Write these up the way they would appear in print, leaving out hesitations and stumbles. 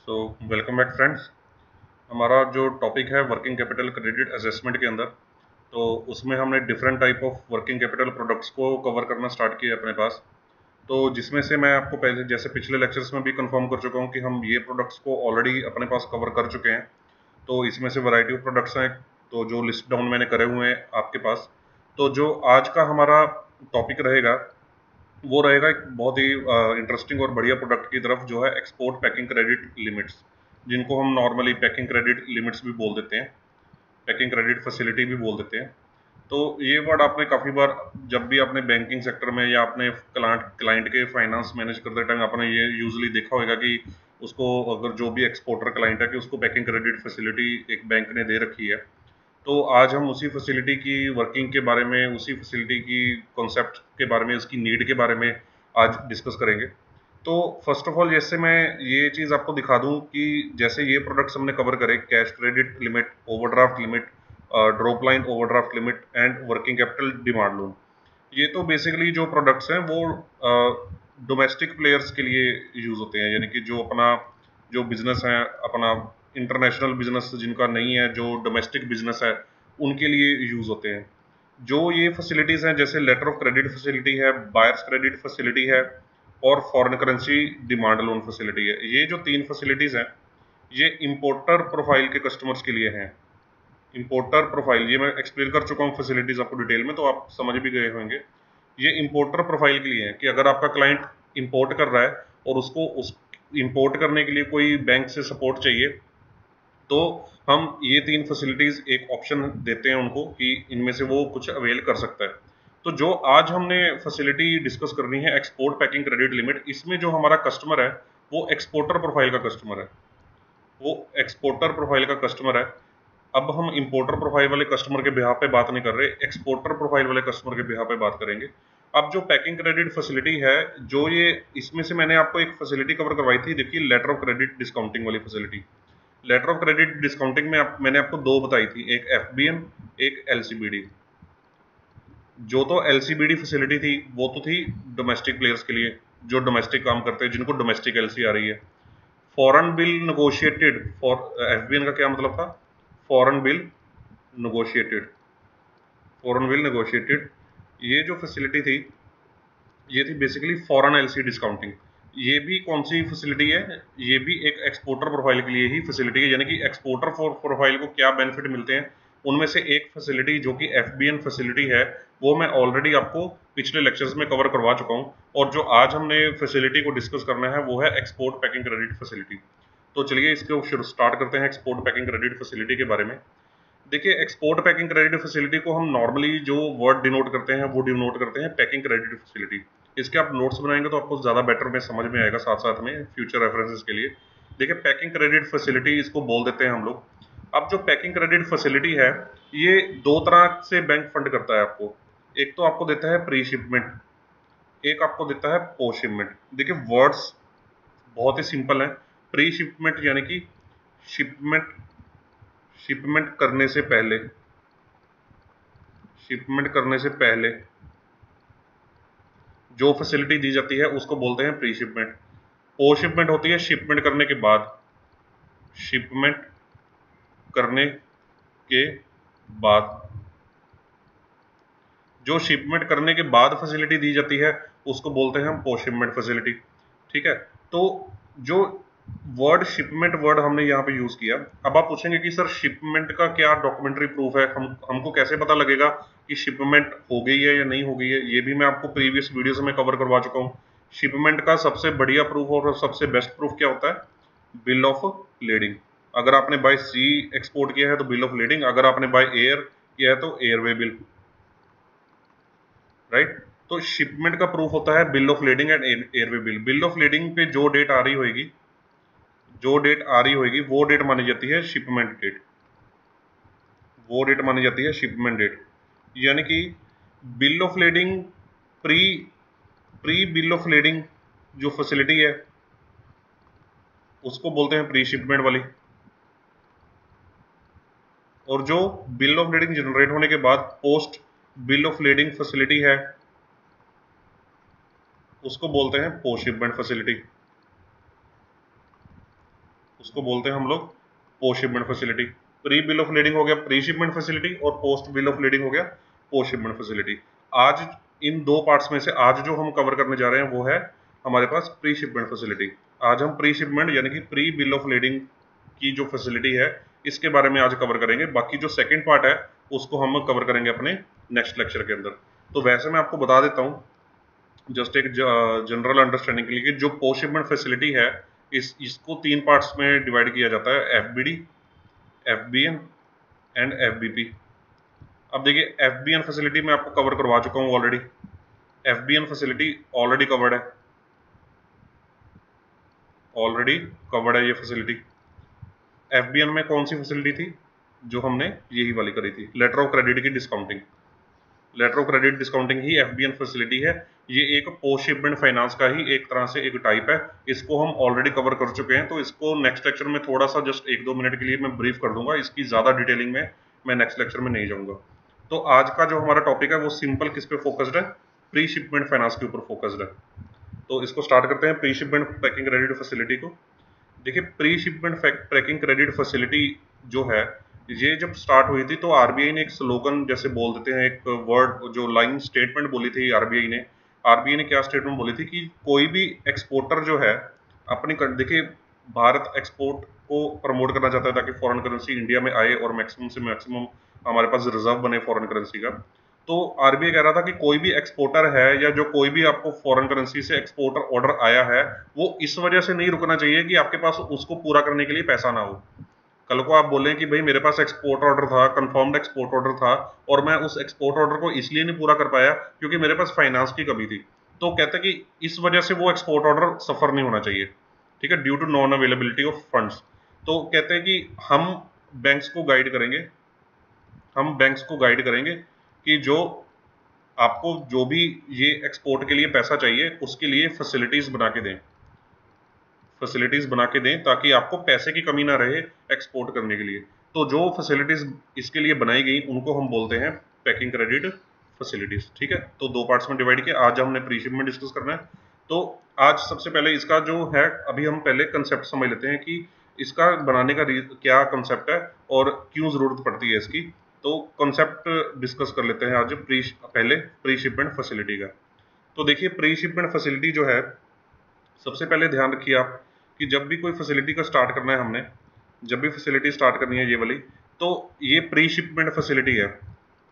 So welcome back friends. हमारा जो topic है वर्किंग कैपिटल क्रेडिट असेसमेंट के अंदर, तो उसमें हमने different type of working capital products को कवर करना स्टार्ट किया अपने पास। तो जिसमें से मैं आपको पहले जैसे पिछले लेक्चर्स में भी कंफर्म कर चुका हूँ कि हम ये प्रोडक्ट्स को ऑलरेडी अपने पास कवर कर चुके हैं। तो इसमें से वैरायटी ऑफ प्रोडक्ट्स हैं, तो जो लिस्ट डाउन मैंने करे हुए हैं आपके पास। तो जो आज का हमारा टॉपिक रहेगा वो रहेगा एक बहुत ही इंटरेस्टिंग और बढ़िया प्रोडक्ट की तरफ, जो है एक्सपोर्ट पैकिंग क्रेडिट लिमिट्स, जिनको हम नॉर्मली पैकिंग क्रेडिट लिमिट्स भी बोल देते हैं, पैकिंग क्रेडिट फैसिलिटी भी बोल देते हैं। तो ये वर्ड आपने काफ़ी बार जब भी आपने बैंकिंग सेक्टर में या अपने क्लाइंट के फाइनेंस मैनेज करते टाइम आपने ये यूजुअली देखा होगा कि उसको, अगर जो भी एक्सपोर्टर क्लाइंट है, कि उसको पैकिंग क्रेडिट फैसिलिटी एक बैंक ने दे रखी है। तो आज हम उसी फैसिलिटी की वर्किंग के बारे में, उसी फैसिलिटी की कॉन्सेप्ट के बारे में, उसकी नीड के बारे में आज डिस्कस करेंगे। तो फर्स्ट ऑफ ऑल, जैसे मैं ये चीज़ आपको दिखा दूं कि जैसे ये प्रोडक्ट्स हमने कवर करे, cash credit limit, overdraft limit, drop line overdraft limit and working capital demand loan. ये तो बेसिकली जो प्रोडक्ट्स हैं वो डोमेस्टिक प्लेयर्स के लिए यूज़ होते हैं, यानी कि जो अपना जो बिजनेस है, अपना इंटरनेशनल बिजनेस जिनका नहीं है, जो डोमेस्टिक बिजनेस है, उनके लिए यूज़ होते हैं। जो ये फैसिलिटीज़ हैं, जैसे लेटर ऑफ क्रेडिट फैसिलिटी है, बायर्स क्रेडिट फैसिलिटी है और foreign currency demand loan facility है। ये जो तीन फैसिलिटीज़ हैं, ये इंपोर्टर प्रोफाइल के कस्टमर्स के लिए हैं। इंपोर्टर प्रोफाइल, ये मैं एक्सप्लेन कर चुका हूँ फैसिलिटीज़ आपको डिटेल में, तो आप समझ भी गए होंगे। ये इंपोर्टर प्रोफाइल के लिए है कि अगर आपका क्लाइंट इंपोर्ट कर रहा है और उसको उस इंपोर्ट करने के लिए कोई बैंक से सपोर्ट चाहिए, तो हम ये तीन फैसिलिटीज़ एक ऑप्शन देते हैं उनको कि इनमें से वो कुछ अवेल कर सकता है। तो जो आज हमने फैसिलिटी डिस्कस करनी है, एक्सपोर्ट पैकिंग क्रेडिट लिमिट, इसमें जो हमारा कस्टमर है वो एक्सपोर्टर प्रोफाइल का कस्टमर है, वो एक्सपोर्टर प्रोफाइल का कस्टमर है। अब हम इंपोर्टर प्रोफाइल वाले कस्टमर के बिहाफ पे बात नहीं कर रहे, एक्सपोर्टर प्रोफाइल वाले कस्टमर के बिहाफ पे बात करेंगे। अब जो पैकिंग क्रेडिट फैसिलिटी है, जो ये इसमें से मैंने आपको एक फैसिलिटी कवर करवाई थी, देखिए लेटर ऑफ क्रेडिट डिस्काउंटिंग वाली facility. Letter of credit discounting में मैंने आपको दो बताई थी, एक एफबीएन, एक एलसीबीडी। जो तो एलसीबीडी फैसिलिटी थी वो तो थी डोमेस्टिक प्लेयर्स के लिए, जो डोमेस्टिक काम करते हैं, जिनको डोमेस्टिक एलसी आ रही है। फॉरेन बिल नेगोशिएटेड, फॉर एफबीएन का क्या मतलब था? Foreign bill negotiated, foreign bill negotiated. ये जो फैसिलिटी थी, ये थी बेसिकली फॉरेन एलसी डिस्काउंटिंग। ये भी कौन सी फैसिलिटी है? ये भी एक एक्सपोर्टर प्रोफाइल के लिए ही फैसिलिटी है। यानी कि एक्सपोर्टर प्रोफाइल को क्या बेनिफिट मिलते हैं, उनमें से एक फैसिलिटी जो कि एफबीएन फैसिलिटी है, वो मैं ऑलरेडी आपको पिछले लेक्चर्स में कवर करवा चुका हूँ। और जो आज हमने फैसिलिटी को डिस्कस करना है वो है एक्सपोर्ट पैकिंग क्रेडिट फैसिलिटी। तो चलिए इसको स्टार्ट करते हैं एक्सपोर्ट पैकिंग क्रेडिट फैसिलिटी के बारे में। देखिए, एक्सपोर्ट पैकिंग क्रेडिट फैसिलिटी को हम नॉर्मली जो वर्ड डिनोट करते हैं वो डिनोट करते हैं पैकिंग क्रेडिट फैसिलिटी। इसके आप नोट्स बनाएंगे तो आपको ज़्यादा बेटर में समझ में आएगा, साथ साथ में फ्यूचर रेफरेंसेस के लिए। देखिए, पैकिंग क्रेडिट फैसिलिटी इसको बोल देते हैं हम लोग। अब जो पैकिंग क्रेडिट फैसिलिटी है, ये दो तरह से बैंक फंड करता है आपको। एक तो आपको देता है प्री शिपमेंट, एक आपको देता है पोस्ट शिपमेंट। देखिए, वर्ड्स बहुत ही सिंपल है। प्री शिपमेंट यानी कि शिपमेंट, शिपमेंट करने से पहले, शिपमेंट करने से पहले जो फैसिलिटी दी जाती है उसको बोलते हैं प्री शिपमेंट। पोस्ट शिपमेंट होती है शिपमेंट करने के बाद, शिपमेंट करने के बाद। जो शिपमेंट करने के बाद फैसिलिटी दी जाती है उसको बोलते हैं हम पोस्ट शिपमेंट फैसिलिटी। ठीक है, तो जो वर्ड शिपमेंट वर्ड हमने यहाँ पे यूज किया। अब आप पूछेंगे कि सर शिपमेंट का क्या डॉक्यूमेंट्री प्रूफ है, हमको कैसे पता लगेगा कि शिपमेंट हो गई है या नहीं हो गई है? ये भी मैं आपको प्रीवियस वीडियोस में कवर करवा चुका हूँ। शिपमेंट का सबसे बढ़िया प्रूफ और सबसे बेस्ट प्रूफ क्या होता है? Bill of lending. अगर आपने बाय सी एक्सपोर्ट किया है तो बिल ऑफ लेडिंग, अगर आपने बाय एयर किया है तो एयरवे बिल, राइट। तो शिपमेंट का प्रूफ होता है bill of lending and airway bill. Bill of lending पे जो डेट आ रही होगी, जो डेट आ रही होगी वो डेट मानी जाती है शिपमेंट डेट, वो डेट मानी जाती है शिपमेंट डेट। यानी कि bill of lading, pre pre bill of lading जो फैसिलिटी है उसको बोलते हैं प्री शिपमेंट वाली। और जो बिल ऑफ लेडिंग जनरेट होने के बाद post bill of lending facility है उसको बोलते हैं पोस्ट शिपमेंट फैसिलिटी। उसको बोलते हैं हम लोग post shipment facility. Pre bill of leading हो गया प्री शिपमेंट फैसिलिटी, और पोस्ट बिल ऑफ लीडिंग हो गया पोस्ट शिपमेंट फैसिलिटी। आज इन दो पार्ट्स में से आज जो हम कवर करने जा रहे हैं वो है हमारे पास प्री शिपमेंट फैसिलिटी। आज हम प्री शिपमेंट यानी कि प्री बिल ऑफ लीडिंग की जो फैसिलिटी है इसके बारे में आज कवर करेंगे। बाकी जो सेकंड पार्ट है उसको हम कवर करेंगे अपने नेक्स्ट लेक्चर के अंदर। तो वैसे मैं आपको बता देता हूँ जस्ट एक जनरल अंडरस्टैंडिंग के लिए कि जो पोस्ट शिपमेंट फैसिलिटी है इसको तीन पार्ट्स में डिवाइड किया जाता है, एफबीडी, एफबीएन एंड एफबीपी। अब देखिए एफबीएन फैसिलिटी मैं आपको कवर करवा चुका हूँ ऑलरेडी, एफबीएन फैसिलिटी ऑलरेडी कवर्ड है, ऑलरेडी कवर्ड है ये फैसिलिटी। एफबीएन में कौन सी फैसिलिटी थी जो हमने यही वाली करी थी, लेटर ऑफ क्रेडिट की discounting. Letter of credit discounting ही एफबीएन फैसिलिटी है। ये एक पोस्ट शिपमेंट फाइनेंस का ही एक तरह से एक टाइप है। इसको हम ऑलरेडी कवर कर चुके हैं, तो इसको नेक्स्ट लेक्चर में थोड़ा सा जस्ट 1-2 मिनट के लिए मैं ब्रीफ कर दूंगा। इसकी ज़्यादा डिटेलिंग में मैं नेक्स्ट लेक्चर में नहीं जाऊँगा। तो आज का जो हमारा टॉपिक है वो सिंपल किस पे फोकस्ड है, प्री शिपमेंट फाइनेंस के ऊपर फोकस्ड है। तो इसको स्टार्ट करते हैं pre shipment packing credit facility को। देखिए pre shipment packing credit facility जो है ये जब स्टार्ट हुई थी तो आरबीआई ने एक स्लोगन जैसे बोल देते हैं, एक वर्ड जो लाइन स्टेटमेंट बोली थी आरबीआई ने क्या स्टेटमेंट बोली थी कि कोई भी एक्सपोर्टर जो है अपनी, देखिए भारत एक्सपोर्ट को प्रमोट करना चाहता है ताकि फॉरेन करेंसी इंडिया में आए और मैक्सिमम से मैक्सिमम हमारे पास रिजर्व बने फॉरेन करेंसी का। तो आरबीआई कह रहा था कि कोई भी एक्सपोर्टर है या जो कोई भी आपको फॉरेन करेंसी से एक्सपोर्टर ऑर्डर आया है वो इस वजह से नहीं रुकना चाहिए कि आपके पास उसको पूरा करने के लिए पैसा ना हो। कल को आप बोलें कि भाई मेरे पास एक्सपोर्ट ऑर्डर था, कंफर्म्ड एक्सपोर्ट ऑर्डर था और मैं उस एक्सपोर्ट ऑर्डर को इसलिए नहीं पूरा कर पाया क्योंकि मेरे पास फाइनेंस की कमी थी, तो कहते हैं कि इस वजह से वो एक्सपोर्ट ऑर्डर सफर नहीं होना चाहिए, ठीक है, due to non availability of funds. तो कहते हैं कि हम बैंक्स को गाइड करेंगे कि जो आपको जो भी ये एक्सपोर्ट के लिए पैसा चाहिए उसके लिए फैसिलिटीज बना के दें ताकि आपको पैसे की कमी ना रहे एक्सपोर्ट करने के लिए। तो जो फैसिलिटीज इसके लिए बनाई गई उनको हम बोलते हैं पैकिंग क्रेडिट फैसिलिटीज, ठीक है। तो दो पार्ट्स में डिवाइड किया। आज हमने प्री शिपमेंट डिस्कस करना है। तो आज सबसे पहले इसका जो है अभी हम पहले कंसेप्ट समझ लेते हैं कि इसका बनाने का क्या कंसेप्ट है और क्यों जरूरत पड़ती है इसकी। तो कंसेप्ट डिस्कस कर लेते हैं आज पहले प्री शिपमेंट फैसिलिटी का। तो देखिए प्री शिपमेंट फैसिलिटी जो है, सबसे पहले ध्यान रखिए आप कि जब भी कोई फैसिलिटी का स्टार्ट करना है हमने, जब भी फैसिलिटी स्टार्ट करनी है ये वाली, तो ये प्री शिपमेंट फैसिलिटी है।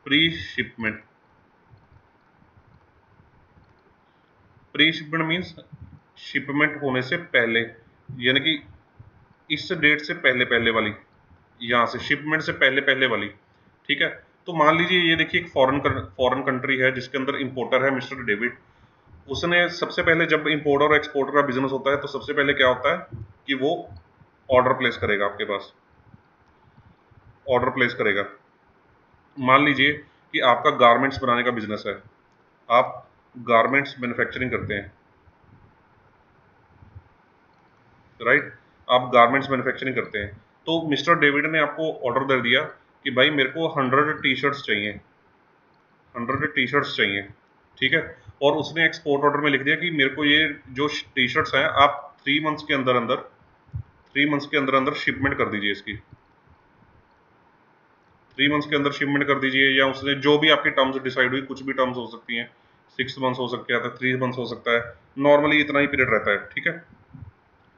प्री शिपमेंट मींस शिपमेंट होने से पहले, यानी कि इस डेट से पहले वाली, यहाँ से शिपमेंट से पहले वाली, ठीक है। तो मान लीजिए ये देखिए एक फॉरेन कंट्री है जिसके अंदर इंपोर्टर है मिस्टर डेविड। उसने सबसे पहले, जब इंपोर्टर और एक्सपोर्टर का बिजनेस होता है तो सबसे पहले क्या होता है कि वो ऑर्डर प्लेस करेगा, आपके पास ऑर्डर प्लेस करेगा। मान लीजिए कि आपका गारमेंट्स बनाने का बिजनेस है, आप गारमेंट्स मैन्युफैक्चरिंग करते हैं, राइट, आप गारमेंट्स मैन्युफैक्चरिंग करते हैं। तो मिस्टर डेविड ने आपको ऑर्डर दे दिया कि भाई मेरे को 100 टी शर्ट्स चाहिए, ठीक है। और उसने एक्सपोर्ट ऑर्डर में लिख दिया कि मेरे को ये जो टी शर्ट्स हैं आप 3 मंथ्स के अंदर शिपमेंट कर दीजिए, इसकी 3 मंथ्स के अंदर शिपमेंट कर दीजिए। या उसने जो भी आपकी टर्म्स डिसाइड हुई, कुछ भी टर्म्स हो सकती हैं, 6 मंथ्स हो सकता है, 3 मंथ्स हो सकता है, नॉर्मली इतना ही पीरियड रहता है, ठीक है।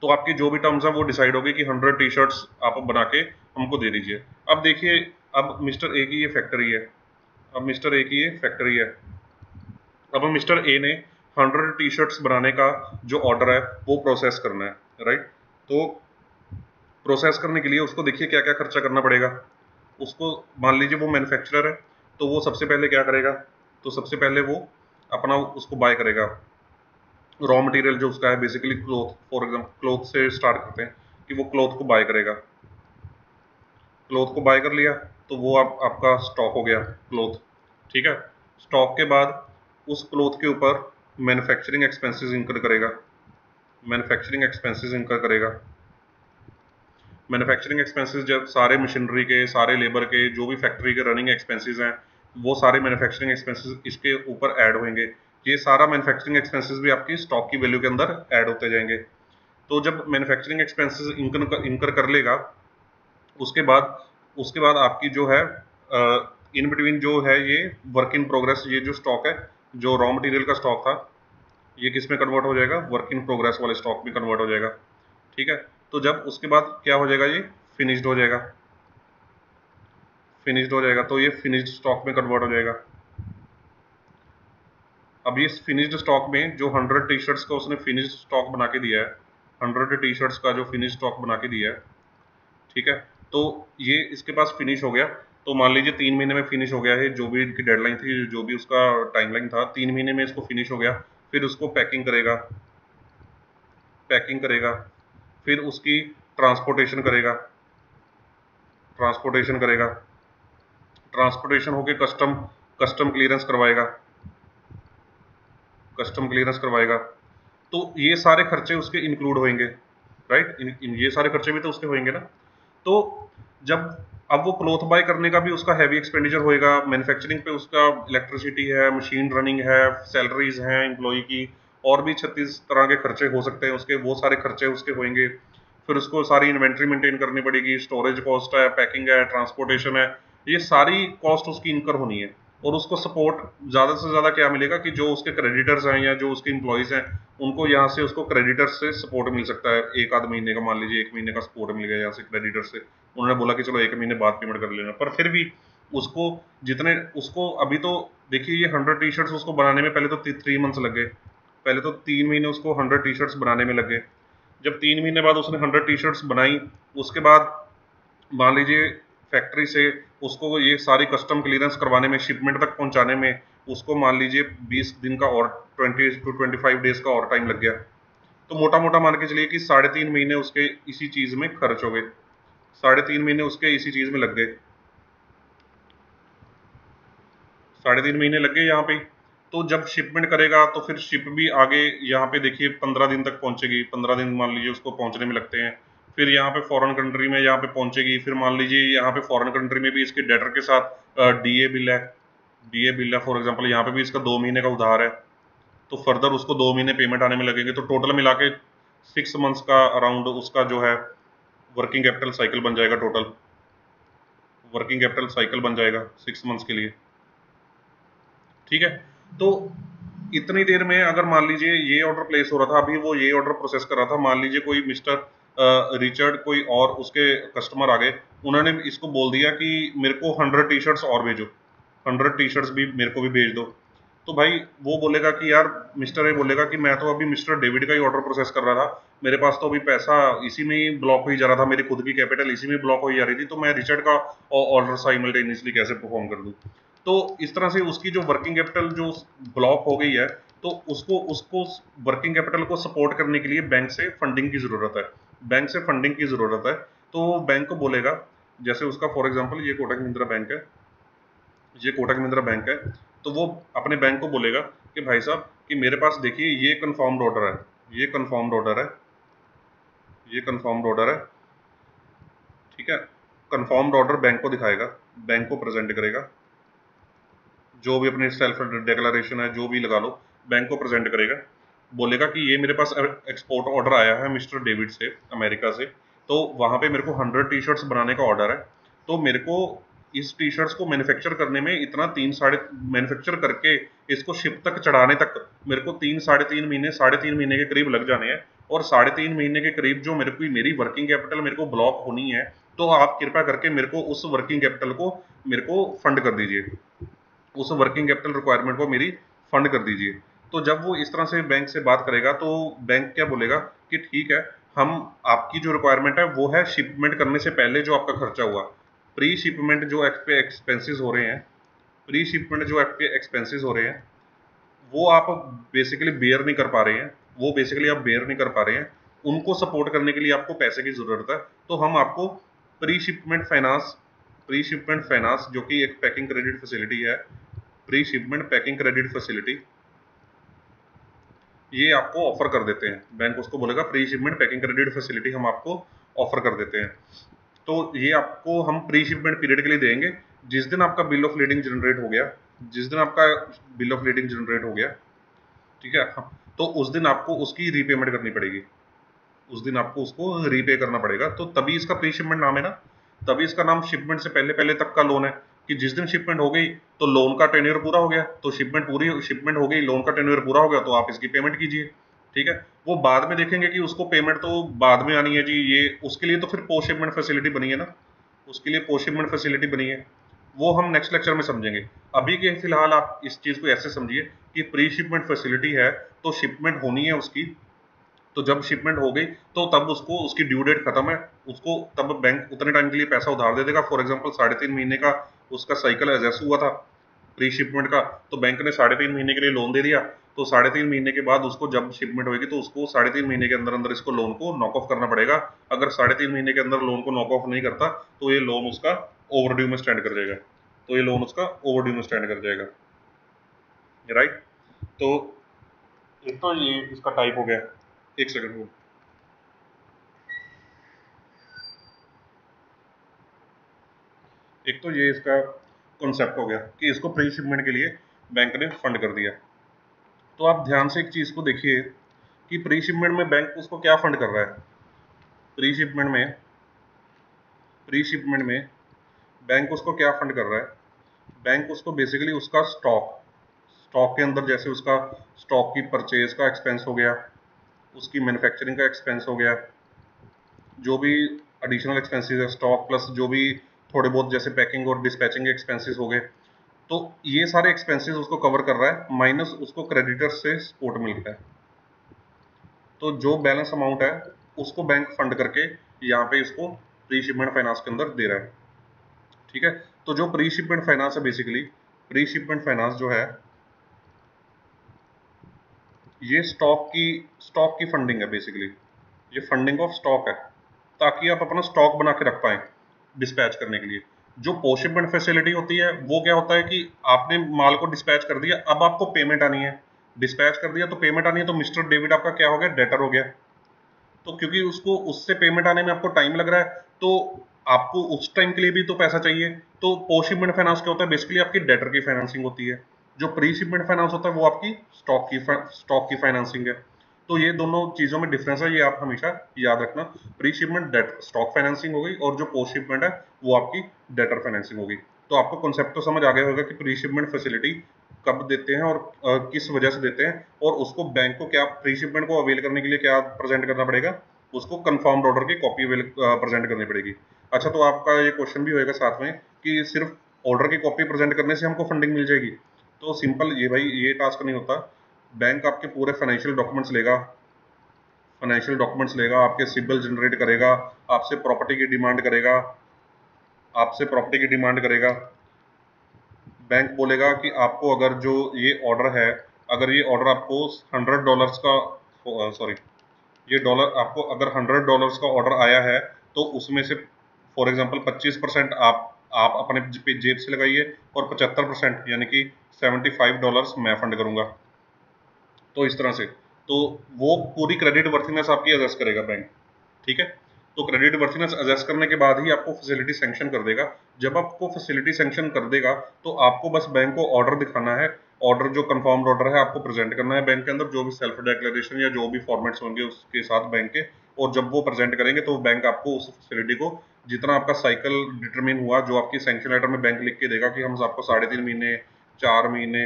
तो आपकी जो भी टर्म्स है वो डिसाइड होगी कि 100 टी शर्ट्स आप बना के हमको दे दीजिए। अब देखिए, अब मिस्टर ए की ये फैक्ट्री है, अब मिस्टर ए ने 100 टी शर्ट्स बनाने का जो ऑर्डर है वो प्रोसेस करना है, राइट। तो प्रोसेस करने के लिए उसको देखिए क्या क्या खर्चा करना पड़ेगा उसको। मान लीजिए वो मैन्युफैक्चरर है, तो वो सबसे पहले क्या करेगा, तो सबसे पहले वो अपना उसको बाय करेगा, रॉ मटेरियल जो उसका है, basically cloth, for example cloth से स्टार्ट करते हैं कि वो क्लॉथ को बाय करेगा। क्लॉथ को बाय कर लिया तो वो आपका स्टॉक हो गया क्लॉथ, ठीक है। स्टॉक के बाद उस क्लॉथ के ऊपर मैन्युफैक्चरिंग एक्सपेंसेस इंकर करेगा, मैन्युफैक्चरिंग एक्सपेंसेस जब सारे मशीनरी के, सारे लेबर के, जो भी फैक्ट्री के रनिंग एक्सपेंसेस हैं वो सारे मैन्युफैक्चरिंग एक्सपेंसेस इसके ऊपर ऐड होंगे। ये सारा मैन्युफैक्चरिंग एक्सपेंसेस भी आपकी स्टॉक की वैल्यू के अंदर ऐड होते जाएंगे। तो जब मैन्युफैक्चरिंग एक्सपेंसेस इनकर कर लेगा, उसके बाद आपकी जो है इन बिटवीन जो है ये वर्क इन प्रोग्रेस, ये जो स्टॉक है, जो रॉ मटेरियल का स्टॉक था, ये किस में कन्वर्ट हो जाएगा, वर्क इन प्रोग्रेस वाले स्टॉक में कन्वर्ट हो जाएगा। ठीक है, तो जब उसके बाद क्या हो जाएगा, ये फिनिश्ड हो जाएगा, तो ये फिनिश्ड स्टॉक में कन्वर्ट हो जाएगा। अब ये फिनिश्ड स्टॉक में जो 100 टी शर्ट्स का उसने फिनिश्ड स्टॉक बना के दिया है, 100 टी शर्ट्स का जो फिनिश्ड स्टॉक बना के दिया है, ठीक है, तो ये इसके पास फिनिश हो गया। तो मान लीजिए 3 महीने में फिनिश हो गया है, जो भी इनकी डेडलाइन थी, जो भी उसका टाइमलाइन था, 3 महीने में इसको फिनिश हो गया। फिर उसको पैकिंग करेगा, फिर उसकी ट्रांसपोर्टेशन करेगा, ट्रांसपोर्टेशन होके कस्टम क्लियरेंस करवाएगा, तो ये सारे खर्चे उसके इंक्लूड होंगे, राइट। ये सारे खर्चे भी तो उसके होंगे ना। तो जब अब वो क्लॉथ बाय करने का भी उसका हैवी एक्सपेंडिचर होएगा, मैन्युफैक्चरिंग पे उसका इलेक्ट्रिसिटी है, मशीन रनिंग है, सैलरीज हैं एम्प्लॉय की, और भी 36 तरह के खर्चे हो सकते हैं उसके, वो सारे खर्चे उसके होंगे। फिर उसको सारी इन्वेंट्री मेंटेन करनी पड़ेगी, स्टोरेज कॉस्ट है, पैकिंग है, ट्रांसपोर्टेशन है, ये सारी कॉस्ट उसकी इनकर होनी है। और उसको सपोर्ट ज़्यादा से ज़्यादा क्या मिलेगा कि जो उसके क्रेडिटर्स हैं या जो उसके इम्प्लॉयज़ हैं, उनको यहाँ से उसको क्रेडिटर्स से सपोर्ट मिल सकता है। एक आध महीने का, मान लीजिए 1 महीने का सपोर्ट मिल गया यहाँ से क्रेडिटर से, उन्होंने बोला कि चलो 1 महीने बाद पेमेंट कर लेना। पर फिर भी उसको जितने उसको अभी तो देखिए, ये 100 टी शर्ट्स उसको बनाने में पहले तो 3 मंथ्स लग गए, पहले तो 3 महीने उसको 100 टी शर्ट्स बनाने में लग गए। जब 3 महीने बाद उसने 100 टी शर्ट्स बनाई, उसके बाद मान लीजिए फैक्ट्री से उसको ये सारी कस्टम क्लियरेंस करवाने में, शिपमेंट तक पहुंचाने में उसको मान लीजिए 20 दिन का और 20 to 25 डेज का और टाइम लग गया। तो मोटा मोटा मान के चलिए कि 3.5 महीने उसके इसी चीज़ में खर्च हो गए, 3.5 महीने उसके इसी चीज़ में लग गए, 3.5 महीने लग गए यहाँ पे। तो जब शिपमेंट करेगा तो फिर शिप भी आगे यहाँ पे देखिए 15 दिन तक पहुंचेगी, 15 दिन मान लीजिए उसको पहुंचने में लगते हैं। फिर यहाँ पे फॉरेन कंट्री में यहाँ पे पहुंचेगी, फिर मान लीजिए यहाँ पे फॉरेन कंट्री में भी इसके डेटर के साथ डीए बिल है फॉर एग्जांपल, यहाँ पे भी इसका 2 महीने का उधार है, तो फर्दर उसको 2 महीने पेमेंट आने में लगेंगे। तो टोटल मिला के 6 मंथ्स का अराउंड उसका जो है वर्किंग कैपिटल साइकिल बन जाएगा, टोटल वर्किंग कैपिटल साइकिल बन जाएगा 6 मंथ्स के लिए। ठीक है, तो इतनी देर में अगर मान लीजिए ये ऑर्डर प्लेस हो रहा था, अभी वो ये ऑर्डर प्रोसेस कर रहा था, मान लीजिए कोई मिस्टर रिचर्ड कोई और उसके कस्टमर आ गए, उन्होंने इसको बोल दिया कि मेरे को 100 टी शर्ट्स और भेजो, 100 टी शर्ट्स भी मेरे को भी भेज दो। तो भाई वो बोलेगा कि यार, मिस्टर ए बोलेगा कि मैं तो अभी मिस्टर डेविड का ही ऑर्डर प्रोसेस कर रहा था, मेरे पास तो अभी पैसा इसी में ही ब्लॉक हो ही जा रहा था, मेरी खुद की कैपिटल इसी में ब्लॉक हो ही जा रही थी, तो मैं रिचर्ड का ऑर्डर साइमल्टेनियसली कैसे परफॉर्म कर दूँ। तो इस तरह से उसकी जो वर्किंग कैपिटल जो ब्लॉक हो गई है, तो उसको वर्किंग कैपिटल को सपोर्ट करने के लिए बैंक से फंडिंग की ज़रूरत है, बैंक से फंडिंग की ज़रूरत है। तो बैंक को बोलेगा, जैसे उसका फॉर एग्जांपल ये कोटक महिंद्रा बैंक है, ये कोटक महिंद्रा बैंक है, तो वो अपने बैंक को बोलेगा कि भाई साहब कि मेरे पास देखिए ये कन्फर्म्ड ऑर्डर है, ये कन्फर्म्ड ऑर्डर है, ये कन्फर्म्ड ऑर्डर है, ठीक है। कन्फर्म्ड ऑर्डर बैंक को दिखाएगा, बैंक को प्रेजेंट करेगा, जो भी अपनी सेल्फ डिक्लेरेशन है जो भी लगा लो, बैंक को प्रेजेंट करेगा, बोलेगा कि ये मेरे पास एक्सपोर्ट ऑर्डर आया है मिस्टर डेविड से, अमेरिका से, तो वहाँ पे मेरे को 100 टी शर्ट्स बनाने का ऑर्डर है, तो मेरे को इस टी शर्ट्स को मैन्युफैक्चर करने में इतना मैन्युफैक्चर करके इसको शिप तक चढ़ाने तक मेरे को 3.5 महीने के करीब लग जाने हैं, और 3.5 महीने के करीब जो मेरी वर्किंग कैपिटल मेरे को ब्लॉक होनी है, तो आप कृपया करके मेरे को उस वर्किंग कैपिटल को मेरे को फंड कर दीजिए, उस वर्किंग कैपिटल रिक्वायरमेंट को मेरी फंड कर दीजिए। तो जब वो इस तरह से बैंक से बात करेगा, तो बैंक क्या बोलेगा कि ठीक है, हम आपकी जो रिक्वायरमेंट है वो है शिपमेंट करने से पहले जो आपका खर्चा हुआ, प्री शिपमेंट जो एक्सपेंसेस हो रहे हैं, प्री शिपमेंट जो एक्सपेंसेस हो रहे हैं, वो आप बेसिकली बेयर नहीं कर पा रहे हैं, वो बेसिकली आप बेयर नहीं कर पा रहे हैं, उनको सपोर्ट करने के लिए आपको पैसे की ज़रूरत है। तो हम आपको प्री शिपमेंट फाइनेंस जो कि एक पैकिंग क्रेडिट फैसिलिटी है, pre shipment packing credit facility, ये आपको ऑफर कर देते हैं। बैंक उसको बोलेगा pre shipment packing credit facility हम आपको ऑफर कर देते हैं। तो ये आपको हम प्री शिपमेंट पीरियड के लिए देंगे, जिस दिन आपका बिल ऑफ लीडिंग जनरेट हो गया, जिस दिन आपका बिल ऑफ लीडिंग जनरेट हो गया, ठीक है, तो उस दिन आपको उसकी रीपेमेंट करनी पड़ेगी, उस दिन आपको उसको रीपे करना पड़ेगा। तो तभी इसका प्री शिपमेंट नाम है ना, तभी इसका नाम शिपमेंट से पहले पहले तक का लोन है, कि जिस दिन शिपमेंट हो गई तो लोन का टेन्योर पूरा हो गया, तो शिपमेंट हो गई, लोन का टेन्योर पूरा हो गया, तो आप इसकी पेमेंट कीजिए। ठीक है, वो बाद में देखेंगे कि उसको पेमेंट तो बाद में आनी है जी, ये उसके लिए तो फिर पोस्ट शिपमेंट फैसिलिटी बनी है ना, उसके लिए पोस्ट शिपमेंट फैसिलिटी बनी है, वो हम नेक्स्ट लेक्चर में समझेंगे। अभी के फिलहाल आप इस चीज़ को ऐसे समझिए कि प्री शिपमेंट फैसिलिटी है तो शिपमेंट होनी है उसकी, तो जब शिपमेंट हो गई तो तब उसको उसकी ड्यू डेट खत्म है, उसको तब बैंक उतने टाइम के लिए पैसा उधार दे देगा। फॉर एग्जांपल 3.5 महीने का उसका साइकिल एडजस्ट हुआ था प्री शिपमेंट का, तो बैंक ने 3.5 महीने के लिए लोन दे दिया, तो 3.5 महीने के बाद उसको जब शिपमेंट होगी तो उसको 3.5 महीने के अंदर अंदर इसको लोन को नॉक ऑफ करना पड़ेगा। अगर 3.5 महीने के अंदर लोन को नॉक ऑफ नहीं करता तो ये लोन उसका ओवरड्यू में स्टैंड कर जाएगा, तो ये लोन उसका ओवरड्यू में स्टैंड कर जाएगा, राइट। तो एक तो ये इसका टाइप हो गया, एक सेकंड, एक तो ये इसका कॉन्सेप्ट हो गया कि इसको प्री शिपमेंट के लिए बैंक ने फंड कर दिया। तो आप ध्यान से एक चीज़ को देखिए कि प्री शिपमेंट में बैंक उसको क्या फंड कर रहा है। प्री शिपमेंट में बैंक उसको क्या फंड कर रहा है, बैंक उसको बेसिकली उसका स्टॉक के अंदर, जैसे उसका स्टॉक की परचेज का एक्सपेंस हो गया, उसकी मैन्युफैक्चरिंग का एक्सपेंस हो गया, जो भी एडिशनल एक्सपेंसेस है स्टॉक प्लस जो भी थोड़े बहुत जैसे पैकिंग और डिस्पैचिंग के एक्सपेंसेस हो गए, तो ये सारे एक्सपेंसेस उसको कवर कर रहा है, माइनस उसको क्रेडिटर से सपोर्ट मिल रहा है। तो जो बैलेंस अमाउंट है उसको बैंक फंड करके यहाँ पे इसको प्री शिपमेंट फाइनेंस के अंदर दे रहा है। ठीक है, तो जो प्री शिपमेंट फाइनेंस है, बेसिकली प्री शिपमेंट फाइनेंस जो है ये स्टॉक की फंडिंग है, बेसिकली ये फंडिंग ऑफ स्टॉक है, ताकि आप अपना स्टॉक बना के रख पाएं डिस्पैच करने के लिए। जो पोस्ट शिपमेंट फैसिलिटी होती है वो क्या होता है कि आपने माल को डिस्पैच कर दिया, अब आपको पेमेंट आनी है, डिस्पैच कर दिया तो पेमेंट आनी है, तो मिस्टर डेविड आपका क्या हो गया, डेटर हो गया। तो क्योंकि उसको उससे पेमेंट आने में आपको टाइम लग रहा है, तो आपको उस टाइम के लिए भी तो पैसा चाहिए। तो पोस्ट शिपमेंट फाइनेंस क्या होता है, बेसिकली आपकी डेटर की फाइनेंसिंग होती है। जो प्री शिपमेंट फाइनेंस होता है वो आपकी स्टॉक की फाइनेंसिंग है। तो ये दोनों चीज़ों में डिफरेंस है, ये आप हमेशा याद रखना। Pre shipment date stock financing हो गई, और जो पोस्ट शिपमेंट है वो आपकी डेटर फाइनेंसिंग होगी। तो आपको कॉन्सेप्ट तो समझ आ गया होगा कि प्री शिपमेंट फैसिलिटी कब देते हैं और किस वजह से देते हैं, और उसको बैंक को क्या प्री शिपमेंट को अवेल करने के लिए क्या प्रेजेंट करना पड़ेगा, उसको कंफर्म्ड ऑर्डर की कॉपी प्रेजेंट करनी पड़ेगी। अच्छा, तो आपका ये क्वेश्चन भी होएगा साथ में कि सिर्फ ऑर्डर की कॉपी प्रेजेंट करने से हमको फंडिंग मिल जाएगी। तो सिंपल ये भाई ये टास्क नहीं होता। बैंक आपके पूरे फाइनेंशियल डॉक्यूमेंट्स लेगा, आपके सिबिल जनरेट करेगा, आपसे प्रॉपर्टी की डिमांड करेगा। बैंक बोलेगा कि आपको अगर जो ये ऑर्डर है, अगर ये ऑर्डर आपको $100 का, सॉरी, ये डॉलर आपको अगर $100 का ऑर्डर आया है, तो उसमें से फॉर एग्जांपल 25% आप अपने जेब से लगाइए, और 75% यानी कि $75 मैं फंड करूंगा। तो इस तरह से तो वो पूरी क्रेडिट वर्थीनेस आपकी एडजस्ट करेगा बैंक। ठीक है, तो क्रेडिट वर्थीनेस एडजस्ट करने के बाद ही आपको फैसिलिटी सैंक्शन कर देगा। जब आपको फैसिलिटी सैंक्शन कर देगा तो आपको बस बैंक को ऑर्डर दिखाना है, ऑर्डर जो कंफर्म्ड ऑर्डर है आपको प्रेजेंट करना है बैंक के अंदर, जो भी सेल्फ डिक्लेरेशन या जो भी फॉर्मेट्स होंगे उसके साथ बैंक के, और जब वो प्रेजेंट करेंगे तो बैंक आपको उस फैसिलिटी को, जितना आपका साइकिल डिटरमिन हुआ, जो आपकी सैंक्शन लेटर में बैंक लिख के देगा कि हम आपको 3.5 महीने, 4 महीने,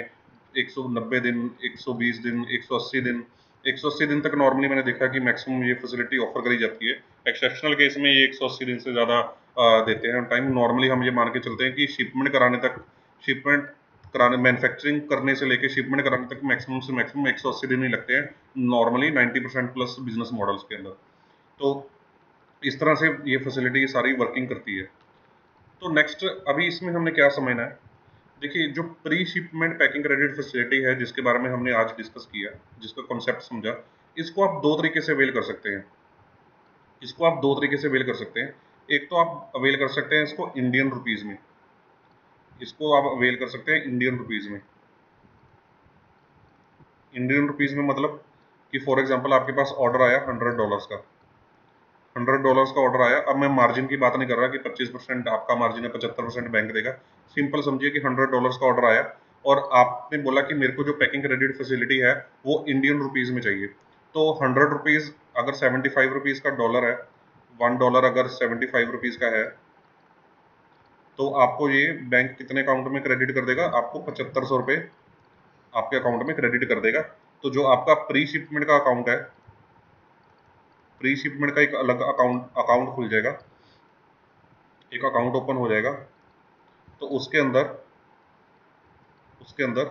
190 दिन, 120 दिन, 180 दिन, 180 दिन तक नॉर्मली मैंने देखा कि मैक्सिमम ये फैसिलिटी ऑफर करी जाती है। एक्सेप्शनल केस में ये 180 दिन से ज़्यादा देते हैं टाइम। नॉर्मली हम ये मान के चलते हैं कि शिपमेंट कराने मैन्युफैक्चरिंग करने से लेके शिपमेंट कराने तक मैक्सिमम से मैक्सिमम 180 दिन ही लगते हैं नॉर्मली 90% प्लस बिजनेस मॉडल्स के अंदर। तो इस तरह से ये फैसिलिटी सारी वर्किंग करती है। तो नेक्स्ट अभी इसमें हमने क्या समझना है, देखिए जो pre shipment packing credit facility है जिसके बारे में हमने आज डिस्कस किया, जिसका कॉन्सेप्ट समझा, इसको आप दो तरीके से अवेल कर सकते हैं। एक तो आप अवेल कर सकते हैं इसको इंडियन रुपीज़ में, मतलब कि फॉर एग्जांपल आपके पास ऑर्डर आया $100 का, ऑर्डर आया। अब मैं मार्जिन की बात नहीं कर रहा कि 25% आपका मार्जिन है, 75% बैंक देगा। सिंपल समझिए कि $100 का ऑर्डर आया और आपने बोला कि मेरे को जो पैकिंग क्रेडिट फैसिलिटी है वो इंडियन रुपीज़ में चाहिए। तो ₹100 अगर 75 रुपीज़ का डॉलर है, $1 अगर 75 रुपीज़ का है, तो आपको ये बैंक कितने अकाउंट में क्रेडिट कर देगा? आपको 7500 रुपये आपके अकाउंट में क्रेडिट कर देगा। तो जो आपका प्री शिपमेंट का अकाउंट है, प्री शिपमेंट का एक अलग अकाउंट खुल जाएगा, एक अकाउंट ओपन हो जाएगा। तो उसके अंदर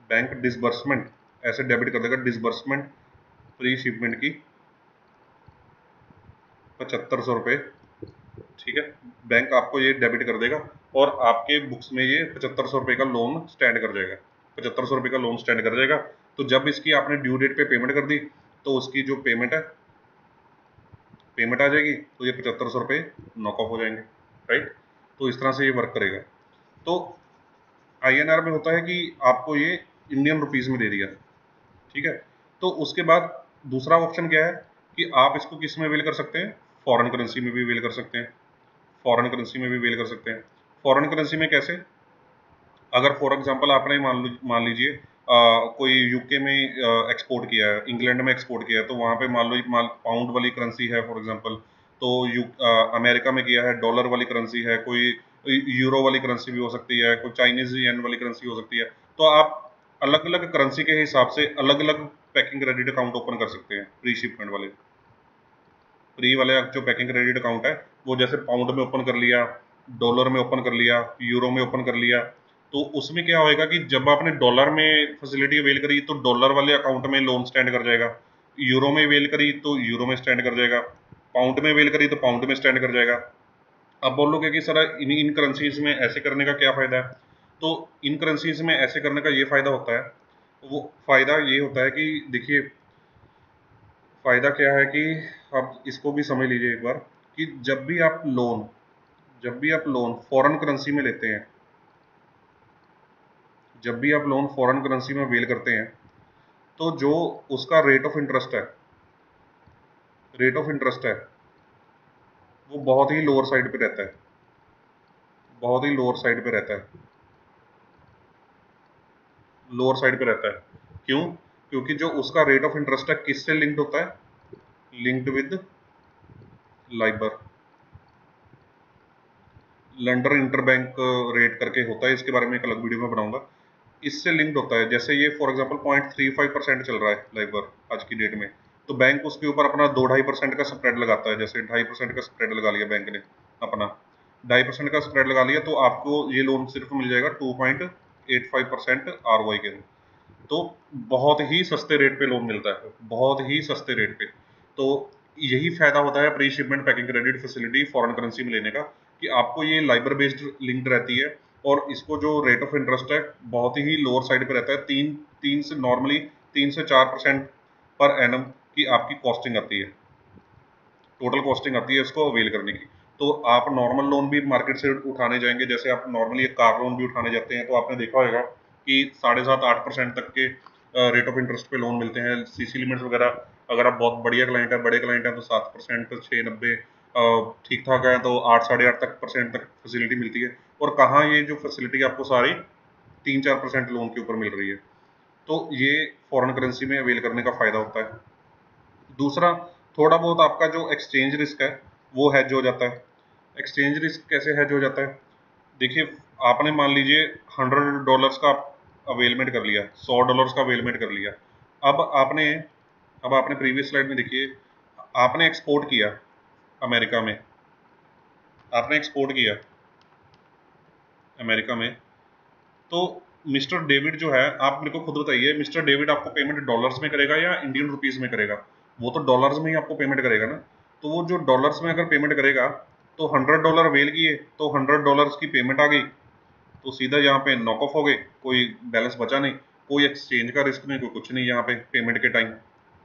बैंक डिसबर्समेंट ऐसे डेबिट कर देगा, डिसबर्समेंट प्री शिपमेंट की 7500 रुपये, ठीक है। बैंक आपको ये डेबिट कर देगा और आपके बुक्स में ये 7500 रुपये का लोन स्टैंड कर जाएगा, 7500 रुपये का लोन स्टैंड कर जाएगा। तो जब इसकी आपने ड्यू डेट पे पेमेंट कर दी, तो उसकी जो पेमेंट आ जाएगी, तो ये 7500 रुपये नॉक ऑफ हो जाएंगे, राइट। तो इस तरह से ये वर्क करेगा। तो INR में होता है कि आपको ये इंडियन रुपीज़ में दे दिया, ठीक है। तो उसके बाद दूसरा ऑप्शन क्या है कि आप इसको किस में वेल कर सकते हैं? फॉरेन करेंसी में भी वेल कर सकते हैं, फॉरेन करेंसी में भी वेल कर सकते हैं। फॉरेन करेंसी में कैसे? अगर फॉर एग्जांपल आपने मान लीजिए कोई यूके में एक्सपोर्ट किया है, इंग्लैंड में एक्सपोर्ट किया है, तो वहाँ पे मान लो पाउंड वाली करेंसी है फॉर एग्जांपल, तो अमेरिका में किया है डॉलर वाली करेंसी है, कोई यूरो वाली करेंसी भी हो सकती है, कोई चाइनीज येन वाली करेंसी हो सकती है। तो आप अलग अलग करेंसी के हिसाब से अलग अलग पैकिंग क्रेडिट अकाउंट ओपन कर सकते हैं। प्री शिपमेंट वाले, प्री वाले जो पैकिंग क्रेडिट अकाउंट है, वो जैसे पाउंड में ओपन कर लिया, डॉलर में ओपन कर लिया, यूरो में ओपन कर लिया। तो उसमें क्या होएगा कि जब आपने डॉलर में फैसिलिटी अवेल करी तो डॉलर वाले अकाउंट में लोन स्टैंड कर जाएगा, यूरो में अवेल करी तो यूरो में स्टैंड कर जाएगा, पाउंड में अवेल करी तो पाउंड में स्टैंड कर जाएगा। अब बोलोगे कि सर इन करेंसीज में ऐसे करने का क्या फ़ायदा है? तो इन करेंसीज में ऐसे करने का ये फ़ायदा होता है, वो फ़ायदा ये होता है कि देखिए, फ़ायदा क्या है कि आप इसको भी समझ लीजिए एक बार, कि जब भी आप लोन फॉरेन करेंसी में लेते हैं, जब भी आप लोन फॉरेन करेंसी में अवेल करते हैं, तो जो उसका रेट ऑफ इंटरेस्ट है वो बहुत ही लोअर साइड पे रहता है, बहुत ही लोअर साइड पे रहता है, लोअर साइड पे रहता है। क्यों? क्योंकि जो उसका रेट ऑफ इंटरेस्ट है किससे लिंक्ड होता है? Linked with Liber, London interbank rate करके होता है, इसके बारे में एक अलग वीडियो में बनाऊंगा। इससे लिंक्ड होता है। जैसे ये फॉर एग्जांपल 0.35% चल रहा है लाइबर आज की डेट में, तो बैंक उसके ऊपर अपना 2-2.5% का स्प्रेड लगाता है। जैसे 2.5% का स्प्रेड लगा लिया बैंक ने, अपना 2.5% का स्प्रेड लगा लिया, तो आपको ये लोन सिर्फ मिल जाएगा 2.85% ROI के। तो बहुत ही सस्ते रेट पे लोन मिलता है, बहुत ही सस्ते रेट पे। तो यही फायदा होता है pre shipment packing credit facility foreign currency में लेने का, कि आपको ये लाइबर बेस्ड लिंक्ड रहती है और इसको जो रेट ऑफ इंटरेस्ट है बहुत ही लोअर साइड पे रहता है। तीन से नॉर्मली 3 से 4% पर एनम की आपकी कॉस्टिंग आती है, टोटल कॉस्टिंग आती है इसको अवेल करने की। तो आप नॉर्मल लोन भी मार्केट से उठाने जाएंगे, जैसे आप नॉर्मली एक कार लोन भी उठाने जाते हैं, तो आपने देखा होगा कि 7.5-8% तक के रेट ऑफ इंटरेस्ट पे लोन मिलते हैं। CC लिमिट्स वगैरह, अगर आप बहुत बढ़िया क्लाइंट है, बड़े क्लाइंट हैं, तो 7%, 6-90, ठीक ठाक है तो 8-8.5% तक फैसिलिटी मिलती है। और कहाँ ये जो फैसिलिटी आपको सारी 3-4% लोन के ऊपर मिल रही है। तो ये फॉरेन करेंसी में अवेल करने का फ़ायदा होता है। दूसरा, थोड़ा बहुत आपका जो एक्सचेंज रिस्क है वो हैज हो जाता है। एक्सचेंज रिस्क कैसे हैज हो जाता है? देखिए, आपने मान लीजिए $100 का अवेलमेंट कर लिया, $100 का अवेलमेंट कर लिया। अब आपने प्रीवियस स्लाइड में देखिए, आपने एक्सपोर्ट किया अमेरिका में, आपने एक्सपोर्ट किया अमेरिका में, तो मिस्टर डेविड जो है, आप मेरे को खुद बताइए, मिस्टर डेविड आपको पेमेंट डॉलर्स में करेगा या इंडियन रुपीज़ में करेगा? वो तो डॉलर्स में ही आपको पेमेंट करेगा ना। तो वो जो डॉलर्स में अगर पेमेंट करेगा, तो $100 अवेल किए, तो $100 की पेमेंट आ गई, तो सीधा यहाँ पे नॉक ऑफ हो गए, कोई बैलेंस बचा नहीं, कोई एक्सचेंज का रिस्क नहीं, कोई कुछ नहीं यहाँ पे पेमेंट के टाइम,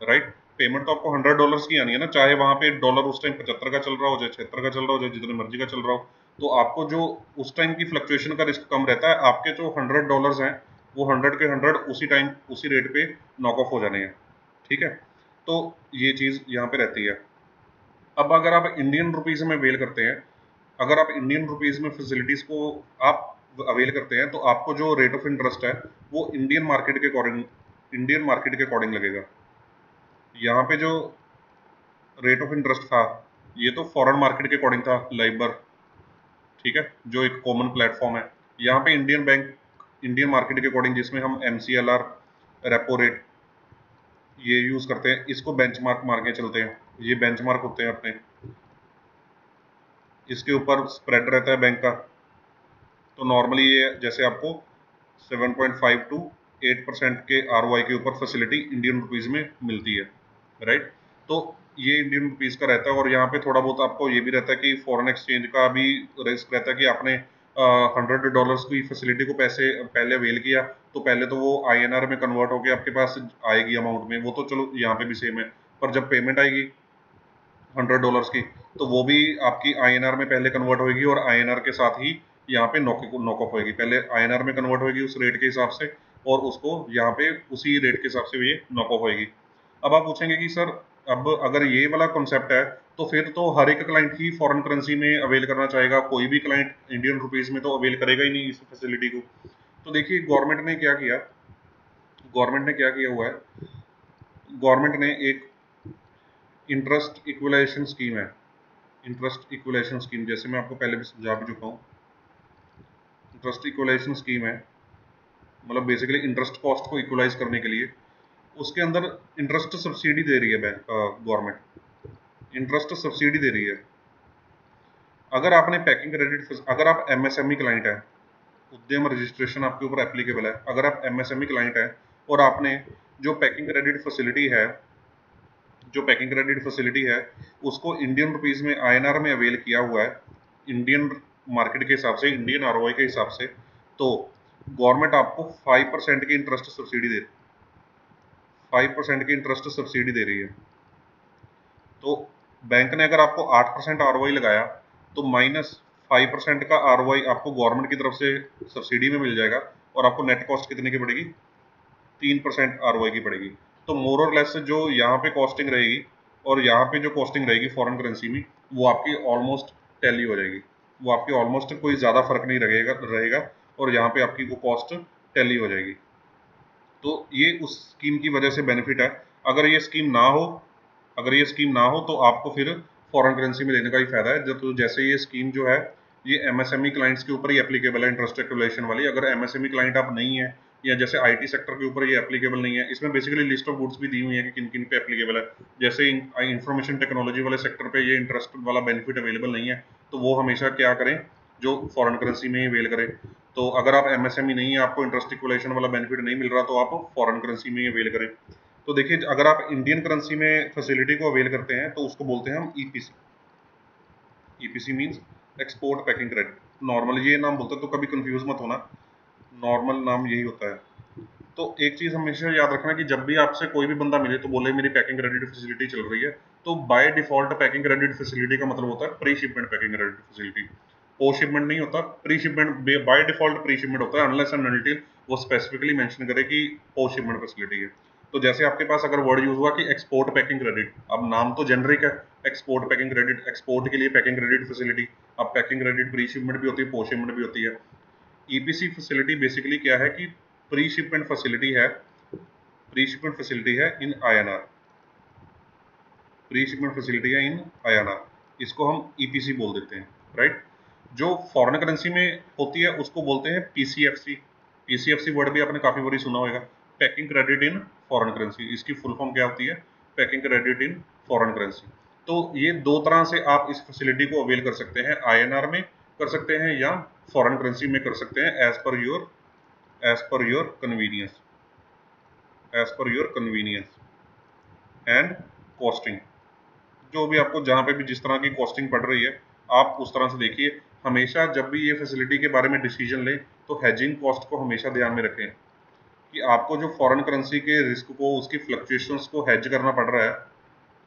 राइट। पेमेंट तो आपको $100 की आनी है ना, चाहे वहाँ पे डॉलर उस टाइम 75 का चल रहा हो, चाहे 76 का चल रहा हो, चाहे जितने मर्जी का चल रहा हो। तो आपको जो उस टाइम की फ्लक्चुएशन का रिस्क कम रहता है। आपके जो $100 हैं वो 100 के 100 उसी टाइम उसी रेट पे नॉक ऑफ हो जाने हैं, ठीक है। तो ये चीज़ यहाँ पे रहती है। अब अगर आप इंडियन रुपीज़ में अवेल करते हैं, अगर आप इंडियन रुपीज़ में फैसिलिटीज़ को आप अवेल करते हैं, तो आपको जो रेट ऑफ इंटरेस्ट है वो इंडियन मार्केट के अकॉर्डिंग लगेगा, यहाँ पे जो रेट ऑफ इंटरेस्ट था ये तो फॉरेन मार्केट के अकॉर्डिंग था, लाइबर, ठीक है, जो एक कॉमन प्लेटफॉर्म है। यहाँ पे इंडियन मार्केट के अकॉर्डिंग जिसमें हम MCLR, रेपो रेट ये यूज करते हैं, इसको बेंचमार्क मार के चलते हैं। ये बेंचमार्क होते हैं अपने, इसके ऊपर स्प्रेड रहता है बैंक का। तो नॉर्मली ये जैसे आपको 7.5 to 8% के ROI के ऊपर फैसिलिटी इंडियन रुपीज़ में मिलती है, राइट। तो ये इंडियन रुपीज़ का रहता है। और यहाँ पे थोड़ा बहुत आपको ये भी रहता है कि फॉरेन एक्सचेंज का भी रिस्क रहता है कि आपने $100 की फैसिलिटी को पैसे पहले अवेल किया, तो पहले तो वो INR में कन्वर्ट होकर आपके पास आएगी अमाउंट में, वो तो चलो यहाँ पे भी सेम है। पर जब पेमेंट आएगी $100 की, तो वो भी आपकी INR में पहले कन्वर्ट होगी और INR के साथ ही यहाँ पे नॉक ऑफ होगी। पहले INR में कन्वर्ट होगी उस रेट के हिसाब से, और उसको यहाँ पे उसी रेट के हिसाब से ये नॉक ऑफ होगी। अब आप पूछेंगे कि सर अब अगर ये वाला कॉन्सेप्ट है तो फिर तो हर एक क्लाइंट ही फॉरेन करेंसी में अवेल करना चाहेगा, कोई भी क्लाइंट इंडियन रुपीज में तो अवेल करेगा ही नहीं इस फैसिलिटी को। तो देखिए गवर्नमेंट ने क्या किया हुआ है, गवर्नमेंट ने एक इंटरेस्ट इक्वलाइजेशन स्कीम है। इंटरेस्ट इक्वलाइजेशन स्कीम जैसे मैं आपको पहले भी समझा भी चुका हूँ। इंटरेस्ट इक्वलाइजेशन स्कीम है, मतलब बेसिकली इंटरेस्ट कॉस्ट को इक्वलाइज करने के लिए उसके अंदर इंटरेस्ट सब्सिडी दे रही है गवर्नमेंट, इंटरेस्ट सब्सिडी दे रही है। अगर आपने पैकिंग क्रेडिट, अगर आप MSME क्लाइंट है, उद्यम रजिस्ट्रेशन आपके ऊपर एप्लीकेबल है। अगर आप MSME क्लाइंट है और आपने जो पैकिंग क्रेडिट फैसिलिटी है उसको इंडियन रुपीज में INR में अवेल किया हुआ है, इंडियन मार्केट के हिसाब से, इंडियन ROI के हिसाब से, तो गवर्नमेंट आपको 5% की इंटरेस्ट सब्सिडी दे 5% की इंटरेस्ट सब्सिडी दे रही है। तो बैंक ने अगर आपको 8% ROI लगाया तो -5% का ROI आपको गवर्नमेंट की तरफ से सब्सिडी में मिल जाएगा, और आपको नेट कॉस्ट कितने की पड़ेगी, 3% ROI की पड़ेगी। तो मोर और लेस जो यहाँ पे कॉस्टिंग रहेगी और यहाँ पे जो कॉस्टिंग रहेगी फॉरेन करेंसी में, वो आपकी ऑलमोस्ट टैली हो जाएगी। वो आपकी ऑलमोस्ट कोई ज़्यादा फर्क नहीं रहेगा और यहाँ पे आपकी वो कॉस्ट टैली हो जाएगी। तो ये उस स्कीम की वजह से बेनिफिट है। अगर ये स्कीम ना हो तो आपको फिर फॉरेन करेंसी में लेने का ही फायदा है। तो जैसे ये स्कीम जो है ये MSME क्लाइंट्स के ऊपर ही एप्लीकेबल है, इंटरेस्ट इक्वलाइजेशन वाली। अगर MSME क्लाइंट आप नहीं है, या जैसे IT सेक्टर के ऊपर ये एप्लीकेबल नहीं है, इसमें बेसिकली लिस्ट ऑफ गुड्स भी दी हुई है कि किन किन पे एप्लीकेबल है। जैसे इंफॉर्मेशन टेक्नोलॉजी वाले सेक्टर पे ये इंटरेस्ट वाला बेनिफिट अवेलेबल नहीं है, तो वो हमेशा क्या करें, जो फॉरेन करेंसी में ही अवेल करें। तो अगर आप MSME नहीं है, आपको इंटरेस्ट इक्वलाइजेशन वाला बेनिफिट नहीं मिल रहा, तो आप फॉरेन करेंसी में ही अवेल करें। तो देखिए अगर आप इंडियन करेंसी में फैसिलिटी को अवेल करते हैं तो उसको बोलते हैं हम EPC means export packing credit. Normal ये नाम बोलते हैं, तो कभी कंफ्यूज मत होना, नॉर्मल नाम यही होता है। तो एक चीज़ हमेशा याद रखना कि जब भी आपसे कोई भी बंदा मिले तो बोले मेरी पैकिंग क्रेडिट फैसिलिटी चल रही है, तो by default packing credit facility का मतलब होता है pre shipment packing credit facility. Post shipment नहीं होता, pre shipment by default pre shipment होता है, अनलेस एंड अनटिल वो स्पेसिफिकली मेंशन करे कि पोस्ट शिपमेंट फैसिलिटी है। तो जैसे आपके पास अगर वर्ड यूज हुआ कि एक्सपोर्ट पैकिंग क्रेडिट, अब नाम तो जेनरिक है, एक्सपोर्ट पैकिंग क्रेडिट, एक्सपोर्ट के लिए पैकिंग क्रेडिट फैसिलिटी। अब पैकिंग क्रेडिट प्री शिपमेंट भी होती है, पोस्ट शिपमेंट भी होती है। EPC फैसिलिटी बेसिकली क्या है कि प्री शिपमेंट फैसिलिटी है इन INR, प्री शिपमेंट फैसिलिटी है इन INR, इसको हम EPC बोल देते हैं, राइट। जो फॉरेन करेंसी में होती है उसको बोलते हैं PCFC वर्ड भी आपने काफी बार सुना होगा, packing credit in foreign currency. इसकी फुल फॉर्म क्या होती है, packing credit in foreign currency. तो ये दो तरह से आप इस फैसिलिटी को अवेल कर सकते हैं, INR में कर सकते हैं या फॉरेन करेंसी में कर सकते हैं, as per your convenience and costing. जो भी आपको जहाँ पे भी जिस तरह की कॉस्टिंग पड़ रही है आप उस तरह से देखिए। हमेशा जब भी ये फैसिलिटी के बारे में डिसीजन लें तो हेजिंग कॉस्ट को हमेशा ध्यान में रखें कि आपको जो फॉरेन करेंसी के रिस्क को, उसकी फ्लक्चुएशंस को हेज करना पड़ रहा है,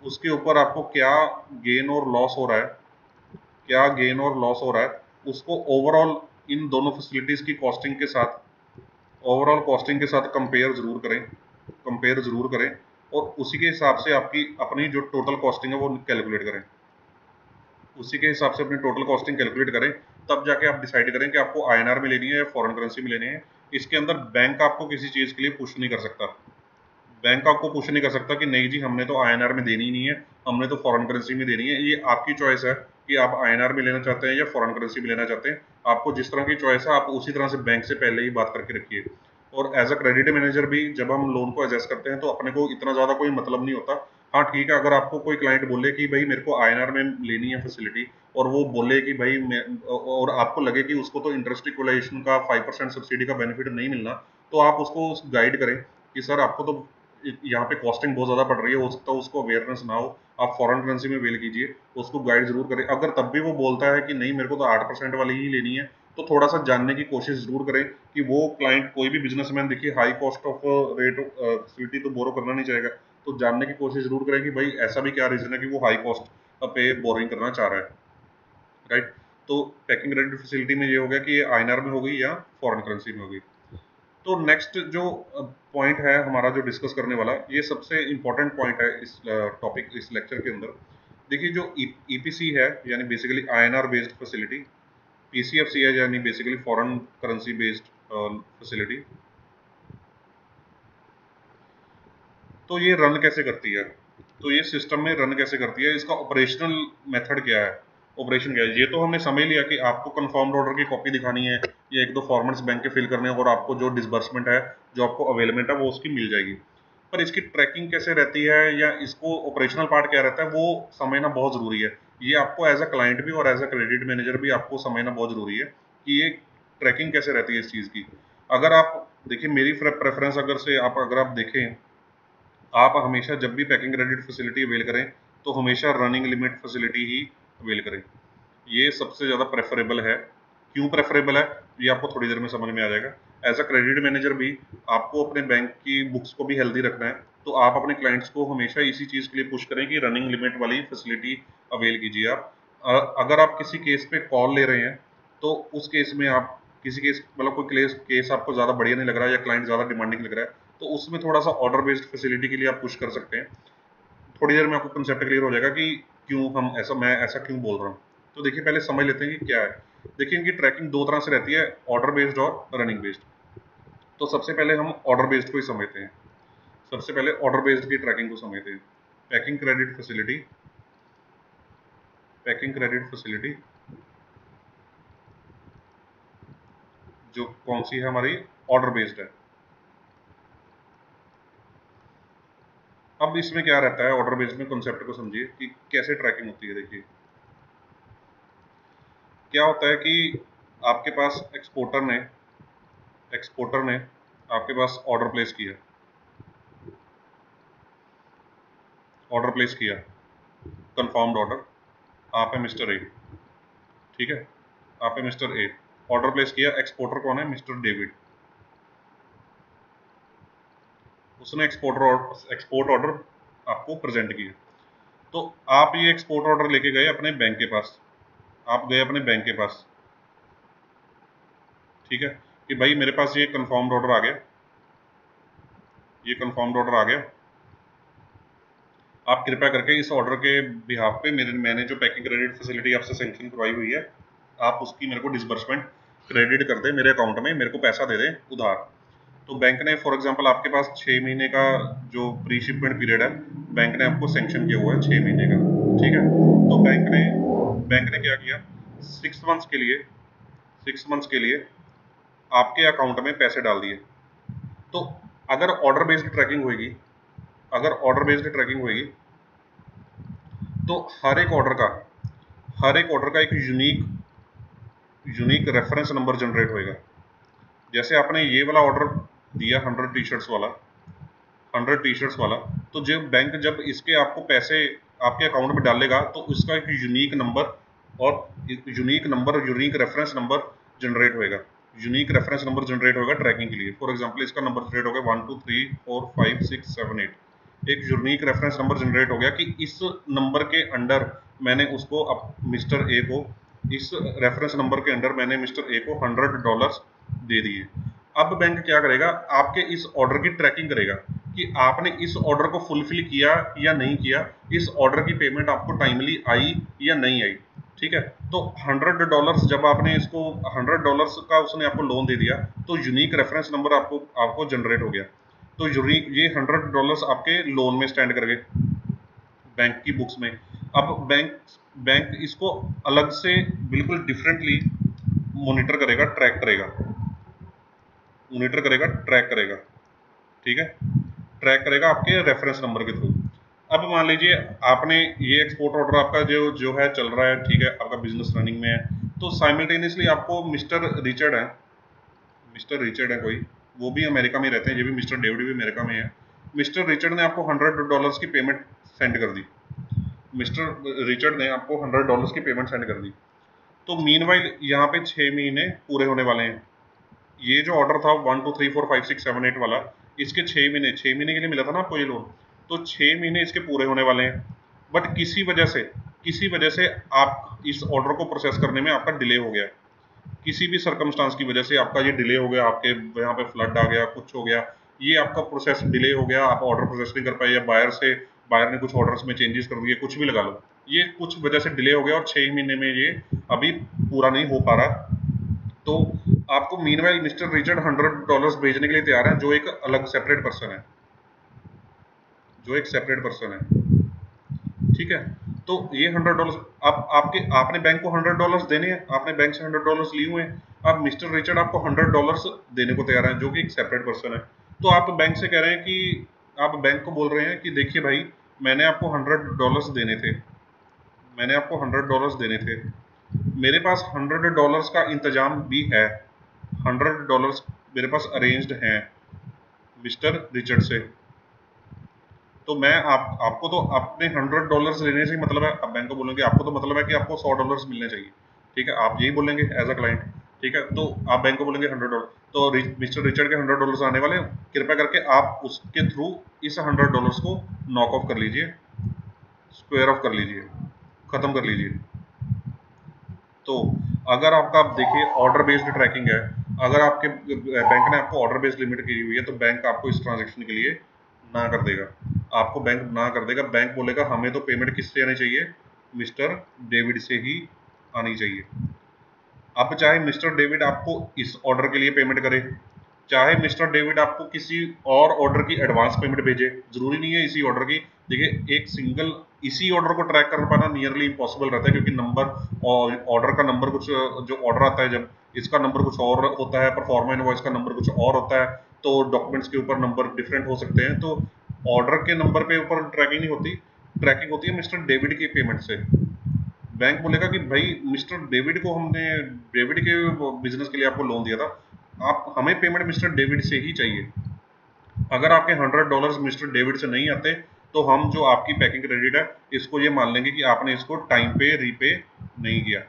उसके ऊपर आपको क्या गेन और लॉस हो रहा है, उसको ओवरऑल इन दोनों फैसिलिटीज़ की कॉस्टिंग के साथ, ओवरऑल कॉस्टिंग के साथ कंपेयर ज़रूर करें और उसी के हिसाब से आपकी अपनी जो टोटल कॉस्टिंग है वो कैलकुलेट करें, तब जाके आप डिसाइड करें कि आपको INR में लेनी है या फॉरेन करेंसी में लेनी है। इसके अंदर बैंक आपको किसी चीज़ के लिए पुश नहीं कर सकता। बैंक आपको पुश नहीं कर सकता कि नहीं जी हमने तो INR में देनी ही नहीं है, हमने तो फॉरेन करेंसी में देनी है। ये आपकी चॉइस है कि आप INR में लेना चाहते हैं या फॉरेन करेंसी में लेना चाहते हैं। आपको जिस तरह की चॉइस है आप उसी तरह से बैंक से पहले ही बात करके रखिए। और एज अ क्रेडिट मैनेजर भी जब हम लोन को एडजस्ट करते हैं तो अपने को इतना ज़्यादा कोई मतलब नहीं होता। हाँ ठीक है, अगर आपको कोई क्लाइंट बोले कि भाई मेरे को INR में लेनी है फैसिलिटी, और वो बोले कि भाई और आपको लगे कि उसको तो इंटरेस्ट इक्वलाइजेशन का 5% सब्सिडी का बेनिफिट नहीं मिलना, तो आप उसको गाइड करें कि सर आपको तो यहाँ पे कॉस्टिंग बहुत ज़्यादा पड़ रही है, हो सकता है उसको अवेयरनेस ना हो, आप फॉरेन करेंसी में वेल कीजिए, उसको गाइड जरूर करें। अगर तब भी वो बोलता है कि नहीं मेरे को तो 8% वाली ही लेनी है, तो थोड़ा सा जानने की कोशिश जरूर करें कि वो क्लाइंट, कोई भी बिजनेसमैन देखिए high cost of rate facility तो बोरो करना नहीं चाहेगा। तो जानने की कोशिश जरूर करें कि भाई ऐसा भी क्या रीज़न है कि वो हाई कॉस्ट पे बोरिंग करना चाह रहा है, राइट। तो पैकिंग क्रेडिट फैसिलिटी में ये हो गया कि ये INR में हो गई या फॉरेन करेंसी में हो गई। तो नेक्स्ट जो पॉइंट है हमारा जो डिस्कस करने वाला, ये सबसे इंपॉर्टेंट पॉइंट है इस टॉपिक, इस लेक्चर के अंदर। देखिए जो EPC है यानी basically INR based facility, PCFC है यानी basically foreign currency based facility. तो ये रन कैसे करती है, तो ये सिस्टम में रन कैसे करती है, इसका ऑपरेशनल मेथड क्या है, ऑपरेशन क्या है। ये तो हमने समझ लिया कि आपको कंफर्म्ड ऑर्डर की कॉपी दिखानी है या एक दो फॉर्मेट्स बैंक के फिल करने हैं और आपको जो डिसबर्समेंट है, जो आपको अवेलेबल है वो उसकी मिल जाएगी। पर इसकी ट्रैकिंग कैसे रहती है या इसको ऑपरेशनल पार्ट क्या रहता है वो समझना बहुत ज़रूरी है। ये आपको एज अ क्लाइंट भी और एज अ क्रेडिट मैनेजर भी आपको समझना बहुत ज़रूरी है कि ये ट्रैकिंग कैसे रहती है इस चीज़ की। अगर आप देखिए, मेरी प्रेफरेंस अगर आप देखें, आप हमेशा जब भी पैकिंग क्रेडिट फैसिलिटी अवेल करें तो हमेशा रनिंग लिमिट फैसिलिटी ही अवेल करें। ये सबसे ज़्यादा प्रेफरेबल है। क्यों प्रेफरेबल है ये आपको थोड़ी देर में समझ में आ जाएगा। एज अ क्रेडिट मैनेजर भी आपको अपने बैंक की बुक्स को भी हेल्दी रखना है, तो आप अपने क्लाइंट्स को हमेशा इसी चीज़ के लिए पुश करें कि रनिंग लिमिट वाली फैसिलिटी अवेल कीजिए आप। अगर आप किसी केस पे कॉल ले रहे हैं तो उस केस में आप किसी केस मतलब कोई केस आपको ज़्यादा बढ़िया नहीं लग रहा है या क्लाइंट ज़्यादा डिमांडिंग लग रहा है, तो उसमें थोड़ा सा ऑर्डर बेस्ड फैसिलिटी के लिए आप पुश कर सकते हैं। थोड़ी देर में आपको कंसेप्ट क्लियर हो जाएगा कि मैं ऐसा क्यों बोल रहा हूँ। तो देखिए पहले समझ लेते हैं कि क्या है। देखिए इनकी ट्रैकिंग दो तरह से रहती है, ऑर्डर बेस्ड और रनिंग बेस्ड। तो सबसे पहले हम ऑर्डर बेस्ड को ही समझते हैं। सबसे पहले ऑर्डर बेस्ड की ट्रैकिंग को समझते हैं। Packing credit facility, packing credit facility जो कौन सी है हमारी, ऑर्डर बेस्ड है। अब इसमें क्या रहता है ऑर्डर बेस्ड में, कॉन्सेप्ट को समझिए कि कैसे ट्रैकिंग होती है। देखिए क्या होता है कि आपके पास एक्सपोर्टर ने आपके पास ऑर्डर प्लेस किया, कंफर्म्ड ऑर्डर। आप है मिस्टर ए, ठीक है, आप है मिस्टर ए, ऑर्डर प्लेस किया। एक्सपोर्टर कौन है, मिस्टर डेविड। उसने एक्सपोर्ट ऑर्डर आपको प्रेजेंट किया। तो आप ये एक्सपोर्ट ऑर्डर लेके गए अपने बैंक के पास, आप गए अपने बैंक के पास, ठीक है, कि भाई मेरे पास ये कंफर्म्ड ऑर्डर आ गया, ये कंफर्म्ड ऑर्डर आ गया, आप कृपया करके इस ऑर्डर के बिहाफ पे मैंने जो पैकिंग क्रेडिट फैसिलिटी आपसे सेंक्शन करवाई हुई है, आप उसकी मेरे को डिसबर्समेंट क्रेडिट कर दें मेरे अकाउंट में, मेरे को पैसा दे दें उधार। तो बैंक ने फॉर एग्जांपल आपके पास 6 महीने का जो प्री शिपमेंट पीरियड है, बैंक ने आपको सेंक्शन किया हुआ है 6 महीने का, ठीक है। तो बैंक ने क्या किया, 6 मंथ्स के लिए आपके अकाउंट में पैसे डाल दिए। तो अगर ऑर्डर बेस्ड ट्रैकिंग होगी, तो हर एक ऑर्डर का एक यूनिक रेफरेंस नंबर जनरेट होएगा। जैसे आपने ये वाला ऑर्डर दिया 100 टी शर्ट्स वाला, तो जब बैंक जब इसके आपको पैसे आपके अकाउंट में डालेगा तो इसका एक यूनिक रेफरेंस नंबर जनरेट होएगा ट्रैकिंग के लिए। फॉर एग्जांपल इसका नंबर जनरेट हो गया 1 2 3 4 5 6 7 8, एक यूनिक रेफरेंस नंबर जनरेट हो गया कि इस नंबर के अंडर मैंने उसको मिस्टर ए को, इस रेफरेंस नंबर के अंडर मैंने मिस्टर ए को $100 दे दिए। अब बैंक क्या करेगा, आपके इस ऑर्डर की ट्रैकिंग करेगा कि आपने इस ऑर्डर को फुलफिल किया या नहीं किया, इस ऑर्डर की पेमेंट आपको टाइमली आई या नहीं आई, ठीक है। तो $100 जब आपने इसको $100 का उसने आपको लोन दे दिया तो यूनिक रेफरेंस नंबर आपको जनरेट हो गया। तो ये $100 आपके लोन में स्टैंड कर गए बैंक की बुक्स में। अब बैंक इसको अलग से बिल्कुल डिफरेंटली मॉनिटर करेगा, ट्रैक करेगा, ठीक है, ट्रैक करेगा आपके रेफरेंस नंबर के थ्रू। अब मान लीजिए आपने ये एक्सपोर्ट ऑर्डर आपका जो जो है चल रहा है, ठीक है, आपका बिजनेस रनिंग में है, तो साइमल्टेनियसली आपको मिस्टर रिचर्ड है कोई, वो भी अमेरिका में रहते हैं, ये भी मिस्टर डेविड भी अमेरिका में है। मिस्टर रिचर्ड ने आपको $100 की पेमेंट सेंड कर दी, मिस्टर रिचर्ड ने आपको $100 की पेमेंट सेंड कर दी। तो मीनवाइल यहाँ पे 6 महीने पूरे होने वाले हैं। ये जो ऑर्डर था 1 2 3 4 5 6 7 8 वाला, इसके 6 महीने के लिए मिला था ना आपको ये लोन, तो 6 महीने इसके पूरे होने वाले हैं। बट किसी वजह से आप इस ऑर्डर को प्रोसेस करने में आपका डिले हो गया, किसी भी सर्कमस्टांस की वजह से आपका ये डिले हो गया, आपके यहाँ पे फ्लड आ गया, कुछ हो गया, ये आपका प्रोसेस डिले हो गया, आप ऑर्डर प्रोसेस नहीं कर पाए, या बायर ने कुछ ऑर्डर्स में चेंजेस कर दिए, कुछ भी लगा लो, ये कुछ वजह से डिले हो गया और 6 महीने में ये अभी पूरा नहीं हो पा रहा। तो आपको मीनवाइल मिस्टर रिचर्ड $100 भेजने के लिए तैयार है, जो एक अलग सेपरेट पर्सन है, ठीक है। तो ये $100 आपने बैंक को $100 देने हैं, आपने बैंक से $100 लिए हुए हैं, अब मिस्टर रिचर्ड आपको $100 देने को तैयार है, जो कि एक सेपरेट पर्सन है। तो आप बैंक से कह रहे हैं कि आप बैंक को बोल रहे हैं कि देखिए भाई, मैंने आपको $100 देने थे, मेरे पास $100 का इंतजाम भी है, $100 मेरे पास अरेंज्ड हैं मिस्टर रिचर्ड से, तो मैं आपको तो अपने $100 लेने से मतलब है, अब बैंक को बोलेंगे आपको तो मतलब है कि आपको $100 मिलने चाहिए, ठीक है, आप यही बोलेंगे एज अ क्लाइंट, ठीक है। तो आप बैंक को बोलेंगे $100, तो मिस्टर रिचर्ड के $100 आने वाले, कृपया करके आप उसके थ्रू इस $100 को नॉक ऑफ कर लीजिए, स्क्वायर ऑफ कर लीजिए, खत्म कर लीजिए। तो अगर आपका देखिए ऑर्डर बेस्ड ट्रैकिंग है, अगर आपके बैंक ने आपको ऑर्डर बेस्ड लिमिट की हुई है, तो बैंक आपको इस ट्रांजेक्शन के लिए ना कर देगा, आपको बैंक ना कर देगा। बैंक बोलेगा हमें तो पेमेंट किससे आनी चाहिए, मिस्टर डेविड से ही आनी चाहिए। अब चाहे मिस्टर डेविड आपको इस ऑर्डर के लिए पेमेंट करे, चाहे मिस्टर डेविड आपको किसी और ऑर्डर की एडवांस पेमेंट भेजे, जरूरी नहीं है इसी ऑर्डर की। देखिए एक सिंगल इसी ऑर्डर को ट्रैक कर पाना नियरली इम्पॉसिबल रहता है, क्योंकि नंबर और ऑर्डर का नंबर कुछ, जो ऑर्डर आता है जब, इसका नंबर कुछ और होता है, परफॉर्मा इनवॉइस का नंबर कुछ और होता है, तो डॉक्यूमेंट्स के ऊपर नंबर डिफरेंट हो सकते हैं, तो ऑर्डर के नंबर पे ऊपर ट्रैकिंग नहीं होती, ट्रैकिंग होती है मिस्टर डेविड की पेमेंट से। बैंक बोलेगा कि भाई मिस्टर डेविड को हमने डेविड के बिजनेस के लिए आपको लोन दिया था, आप हमें पेमेंट मिस्टर डेविड से ही चाहिए। अगर आपके $100 मिस्टर डेविड से नहीं आते, तो हम जो आपकी पैकिंग क्रेडिट है इसको ये मान लेंगे कि आपने इसको टाइम पे रीपे नहीं किया।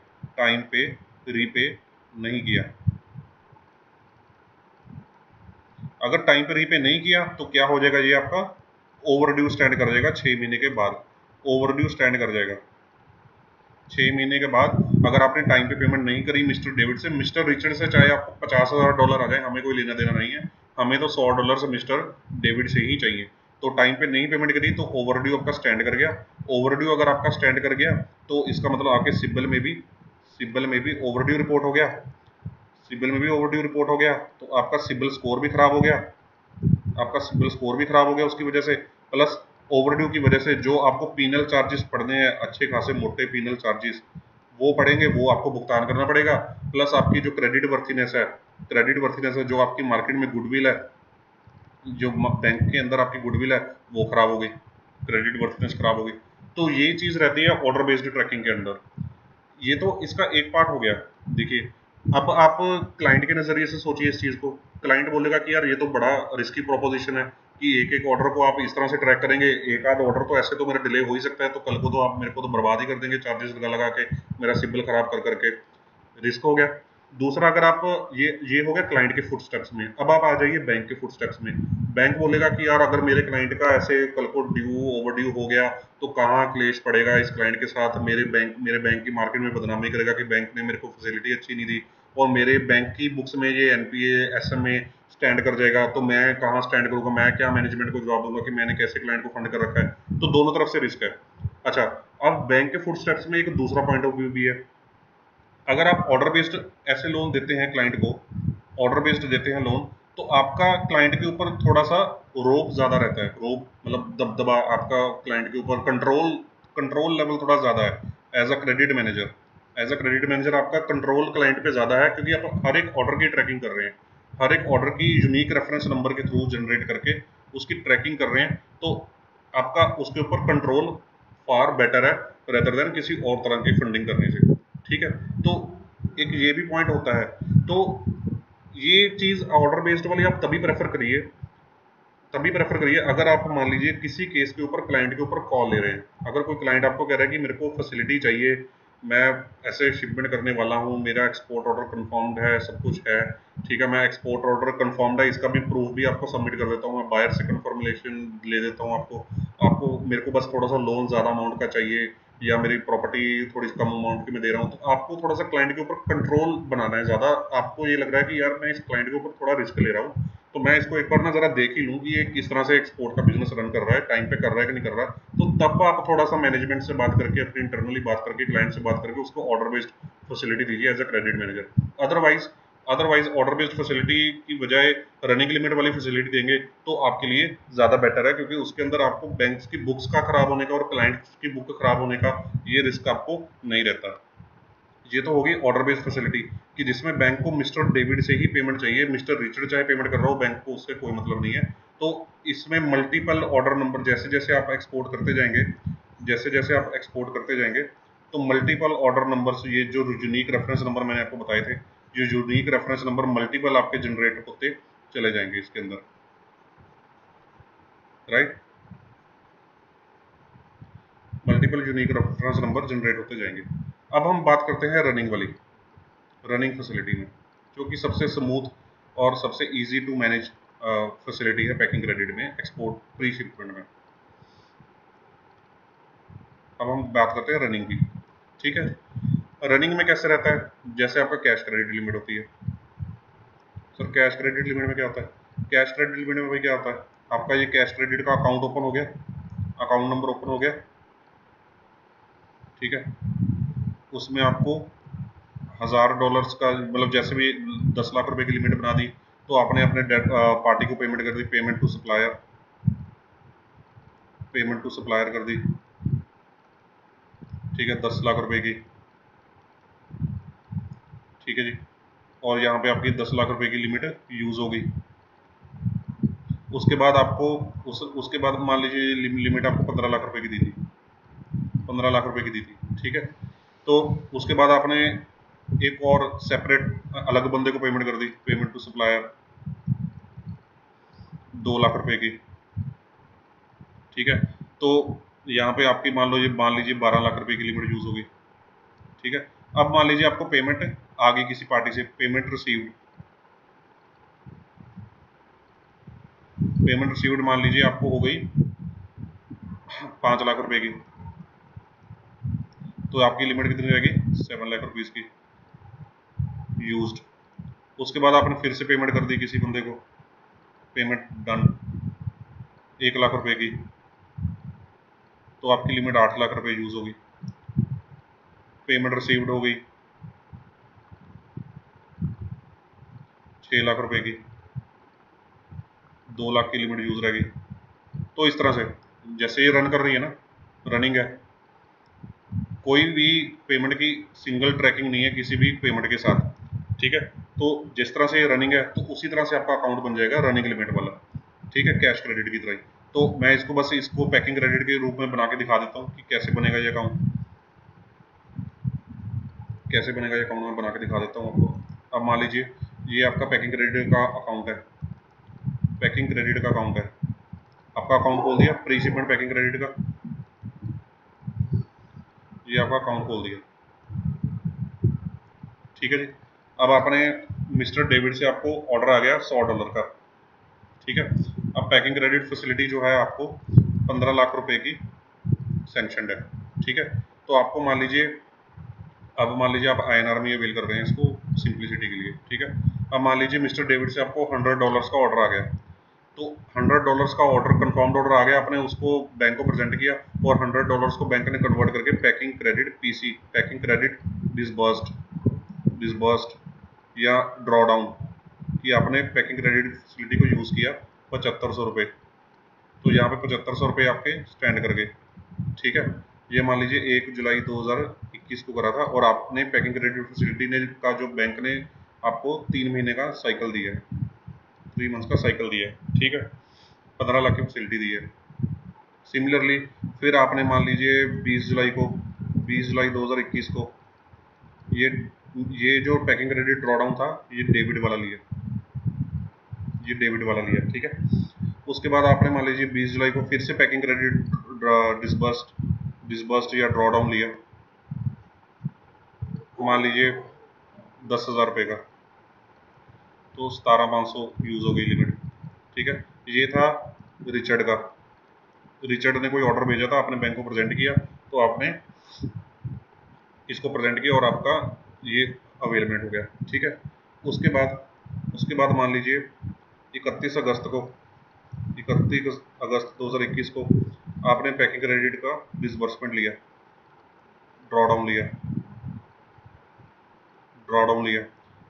अगर टाइम पे रीपे नहीं किया तो क्या हो जाएगा, ये आपका ओवरड्यू स्टैंड कर जाएगा 6 महीने के बाद, ओवरड्यू स्टैंड कर जाएगा 6 महीने के बाद। अगर आपने टाइम पे पेमेंट नहीं करी मिस्टर डेविड से, मिस्टर रिचर्ड से चाहे आपको $50,000 आ जाए, हमें कोई लेना देना नहीं है, हमें तो $100 मिस्टर डेविड से ही चाहिए। तो टाइम पे नहीं पेमेंट करी तो ओवरड्यू आपका स्टैंड कर गया। ओवरड्यू अगर आपका स्टैंड कर गया तो इसका मतलब आपके सिबिल में भी ओवरड्यू रिपोर्ट हो गया, तो आपका सिबिल स्कोर भी खराब हो गया, उसकी वजह से। प्लस ओवरड्यू की वजह से जो आपको पीनल चार्जेस पड़ने हैं, अच्छे खासे मोटे पीनल चार्जेस वो पड़ेंगे, वो आपको भुगतान करना पड़ेगा। प्लस आपकी जो क्रेडिट वर्थीनेस है, जो आपकी मार्केट में गुडविल है, जो बैंक के अंदर आपकी गुडविल है, वो खराब हो गई, क्रेडिट वर्थीनेस खराब हो गई। तो ये चीज़ रहती है ऑर्डर बेस्ड ट्रैकिंग के अंदर। ये तो इसका एक पार्ट हो गया। देखिए अब आप क्लाइंट के नज़रिए से सोचिए इस चीज़ को। क्लाइंट बोलेगा कि यार ये तो बड़ा रिस्की प्रोपोजिशन है कि एक एक ऑर्डर को आप इस तरह से ट्रैक करेंगे, एक आध ऑर्डर तो ऐसे तो मेरा डिले हो ही सकता है, तो कल को तो आप मेरे को तो बर्बाद ही कर देंगे चार्जेस लगा के, मेरा सिबिल खराब कर करके, रिस्क हो गया। दूसरा, अगर आप ये हो गया क्लाइंट के फुट स्टेप्स में। अब आप आ जाइए बैंक के फुट स्टेप्स में। बैंक बोलेगा कि यार अगर मेरे क्लाइंट का ऐसे कल को ओवरड्यू हो गया तो कहाँ क्लेश पड़ेगा इस क्लाइंट के साथ, मेरे बैंक की मार्केट में बदनामी करेगा कि बैंक ने मेरे को फैसिलिटी अच्छी नहीं दी, और मेरे बैंक की बुक्स में ये NPA SMA स्टैंड कर जाएगा, तो मैं कहाँ स्टैंड करूँगा, मैं क्या मैनेजमेंट को जवाब दूंगा कि मैंने कैसे क्लाइंट को फंड कर रखा है। तो दोनों तरफ से रिस्क है। अच्छा, अब बैंक के फुट स्टेप्स में एक दूसरा पॉइंट ऑफ व्यू भी है। अगर आप ऑर्डर बेस्ड ऐसे लोन देते हैं क्लाइंट को, ऑर्डर बेस्ड देते हैं लोन, तो आपका क्लाइंट के ऊपर थोड़ा सा रोब ज़्यादा रहता है, रोब मतलब दबदबा आपका क्लाइंट के ऊपर, कंट्रोल लेवल थोड़ा ज़्यादा है एज अ क्रेडिट मैनेजर आपका कंट्रोल क्लाइंट पे ज़्यादा है, क्योंकि आप हर एक ऑर्डर की ट्रैकिंग कर रहे हैं, हर एक ऑर्डर की यूनिक रेफरेंस नंबर के थ्रू जनरेट करके उसकी ट्रैकिंग कर रहे हैं, तो आपका उसके ऊपर कंट्रोल फार बेटर है रेदर देन किसी और तरह की फंडिंग करने से। ठीक है, तो एक ये भी पॉइंट होता है। तो ये चीज़ ऑर्डर बेस्ड वाली आप तभी प्रेफर करिए अगर आप मान लीजिए किसी केस के ऊपर क्लाइंट के ऊपर कॉल ले रहे हैं। अगर कोई क्लाइंट आपको कह रहा है कि मेरे को फैसिलिटी चाहिए, मैं ऐसे शिपमेंट करने वाला हूँ, मेरा एक्सपोर्ट ऑर्डर कंफर्म्ड है, सब कुछ है, ठीक है, मैं एक्सपोर्ट ऑर्डर कंफर्म्ड है, इसका भी प्रूफ भी आपको सबमिट कर देता हूँ, मैं बायर से कंफर्मेशन ले देता हूँ आपको आपको मेरे को बस थोड़ा सा लोन ज़्यादा अमाउंट का चाहिए, या मेरी प्रॉपर्टी थोड़ी कम अमाउंट की मैं दे रहा हूँ, तो आपको थोड़ा सा क्लाइंट के ऊपर कंट्रोल बनाना है ज़्यादा। आपको ये लग रहा है कि यार मैं इस क्लाइंट के ऊपर थोड़ा रिस्क ले रहा हूँ, तो मैं इसको एक बार ना ज़रा देख ही लूँ कि ये किस तरह से एक्सपोर्ट का बिजनेस रन कर रहा है, टाइम पे कर रहा है कि नहीं कर रहा, तो तब आप थोड़ा सा मैनेजमेंट से बात करके, अपनी इंटरनली बात करके, क्लाइंट से बात करके उसको ऑर्डर बेस्ड फैसिलिटी दीजिए as a credit manager. Otherwise order based facility की बजाय रनिंग लिमिट वाली फैसिलिटी देंगे तो आपके लिए ज़्यादा बेटर है, क्योंकि उसके अंदर आपको बैंक्स की बुक्स का खराब होने का और क्लाइंट्स की बुक खराब होने का ये रिस्क आपको नहीं रहता। ये तो होगी ऑर्डर बेस्ड फैसिलिटी कि जिसमें बैंक को मिस्टर डेविड से ही पेमेंट चाहिए, मिस्टर रिचर्ड चाहे पेमेंट कर रहा हो, बैंक को उससे कोई मतलब नहीं है। तो इसमें मल्टीपल ऑर्डर नंबर जैसे जैसे आप एक्सपोर्ट करते जाएंगे तो मल्टीपल ऑर्डर नंबर्स, ये जो यूनिक रेफरेंस नंबर मैंने आपको बताए थे, ये यूनिक रेफरेंस नंबर मल्टीपल आपके जनरेट होते चले जाएंगे इसके अंदर, right, multiple unique reference number generate होते जाएंगे। अब हम बात करते हैं रनिंग फैसिलिटी में, जो कि सबसे स्मूथ और सबसे इजी टू मैनेज फैसिलिटी है पैकिंग क्रेडिट में, एक्सपोर्ट प्री शिपमेंट में। अब हम बात करते हैं रनिंग की। ठीक है, रनिंग में कैसे रहता है, जैसे आपका कैश क्रेडिट लिमिट होती है। सर कैश क्रेडिट लिमिट में क्या होता है? कैश क्रेडिट लिमिट में भाई क्या होता है, आपका ये कैश क्रेडिट का अकाउंट ओपन हो गया, अकाउंट नंबर ओपन हो गया, ठीक है, उसमें आपको $1000 का, मतलब जैसे भी 10 लाख रुपए की लिमिट बना दी, तो आपने अपने पार्टी को पेमेंट कर दी, पेमेंट टू सप्लायर कर दी, ठीक है, 10 लाख रुपए की, ठीक है जी, और यहाँ पे आपकी 10 लाख रुपए की लिमिट यूज़ हो गई। उसके बाद आपको उसके बाद मान लीजिए लिमिट आपको 15 लाख रुपए की दी थी, 15 लाख रुपए की दी थी, ठीक है, तो उसके बाद आपने एक और सेपरेट अलग बंदे को पेमेंट कर दी, पेमेंट टू सप्लायर 2 लाख रुपए की, ठीक है, तो यहाँ पे आपकी मान लीजिए 12 लाख रुपए की लिमिट यूज होगी, ठीक है। अब मान लीजिए आपको पेमेंट आ गई किसी पार्टी से, पेमेंट रिसीव्ड मान लीजिए आपको हो गई 5 लाख रुपए की, तो आपकी लिमिट कितनी रहेगी, 7 लाख रुपीज़ की यूज्ड। उसके बाद आपने फिर से पेमेंट कर दी किसी बंदे को, पेमेंट डन 1 लाख रुपए की, तो आपकी लिमिट 8 लाख रुपए यूज होगी। पेमेंट रिसीव्ड हो गई 6 लाख रुपए की, 2 लाख की लिमिट यूज रहेगी। तो इस तरह से जैसे ये रन कर रही है ना, रनिंग है, कोई भी पेमेंट की सिंगल ट्रैकिंग नहीं है किसी भी पेमेंट के साथ, ठीक है। तो जिस तरह से ये रनिंग है तो उसी तरह से आपका अकाउंट बन जाएगा रनिंग लिमिट वाला, ठीक है, कैश क्रेडिट की तरह। तो मैं इसको पैकिंग क्रेडिट के रूप में बना के दिखा देता हूँ कि कैसे बनेगा ये अकाउंट, मैं बना के दिखा देता हूँ आपको। अब मान लीजिए ये आपका पैकिंग क्रेडिट का अकाउंट है, आपका अकाउंट खोल दिया प्री शिपमेंट पैकिंग क्रेडिट का, ये आपका अकाउंट खोल दिया, ठीक है जी। अब आपने मिस्टर डेविड से आपको ऑर्डर आ गया $100 का, ठीक है। अब पैकिंग क्रेडिट फैसिलिटी जो है आपको 15 लाख रुपए की सैंक्शनड है, ठीक है। तो आपको मान लीजिए आप INR में अवेल कर रहे हैं इसको सिंप्लिसिटी के लिए, ठीक है। अब मान लीजिए मिस्टर डेविड से आपको $100 का ऑर्डर आ गया, तो $100 का ऑर्डर कंफर्म्ड ऑर्डर आ गया, आपने उसको बैंक को प्रेजेंट किया और $100 को बैंक ने कन्वर्ट करके पैकिंग क्रेडिट डिसबर्स्ड या ड्रॉ डाउन कि आपने पैकिंग क्रेडिट फैसिलिटी को यूज़ किया 7500 रुपये, तो यहाँ पे 7500 रुपये आपके स्टैंड कर गए, ठीक है। ये मान लीजिए 1 जुलाई 2021 को करा था और आपने पैकिंग क्रेडिट फैसिलिटी ने का जो बैंक ने आपको 3 महीने का साइकिल दिया है, 3 मंथ्स का साइकिल दिया है, ठीक है, 15 लाख की फैसिलिटी दी है। सिमिलरली फिर आपने मान लीजिए 20 जुलाई 2021 को ये जो पैकिंग क्रेडिट ड्रॉडाउन था ये डेबिट वाला लिया, ये डेबिट वाला लिया, ठीक है। उसके बाद आपने मान लीजिए 20 जुलाई को फिर से पैकिंग क्रेडिट डिसबर्स्ड या ड्रॉडाउन लिया, मान लीजिए 10,000 रुपये का, तो 17,500 यूज़ हो गई लिमिट, ठीक है। ये था रिचर्ड का, रिचर्ड ने कोई ऑर्डर भेजा था, आपने बैंक को प्रेजेंट किया, तो आपने इसको प्रेजेंट किया और आपका ये अवेलमेंट हो गया, ठीक है। उसके बाद मान लीजिए 31 अगस्त 2021 को आपने पैकिंग क्रेडिट का डिसबर्समेंट लिया, ड्रॉडाउन लिया,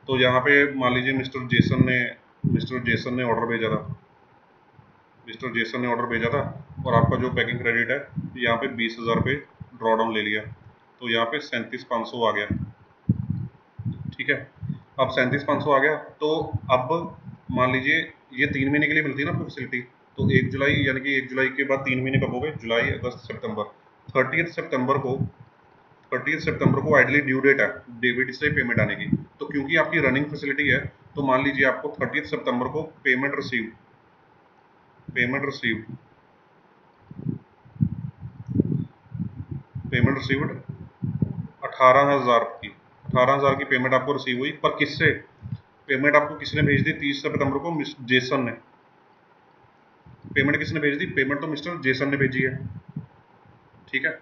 तो यहाँ पे मान लीजिए मिस्टर जेसन ने ऑर्डर भेजा था, और आपका जो पैकिंग क्रेडिट है यहाँ पे 20,000 रुपये ड्रॉडाउन ले लिया, तो यहाँ पे 37,500 आ गया, ठीक है। अब 37,500 आ गया, तो अब मान लीजिए ये 3 महीने के लिए मिलती है ना फैसिलिटी, तो 1 जुलाई यानी कि 1 जुलाई के बाद 3 महीने कब हो गए, जुलाई अगस्त सितंबर, 30 सितंबर को आइडली ड्यू डेट है डेबिट से पेमेंट आने की, तो क्योंकि आपकी रनिंग फैसिलिटी है तो मान लीजिए आपको 30 सितंबर को पेमेंट रिसीव्ड 18,000 की पेमेंट आपको रिसीव हुई, पर किससे पेमेंट आपको किसने भेज दी, 30 सितंबर को जेसन ने पेमेंट किसने भेज दी, पेमेंट तो मिस्टर जेसन ने भेजी है, ठीक है।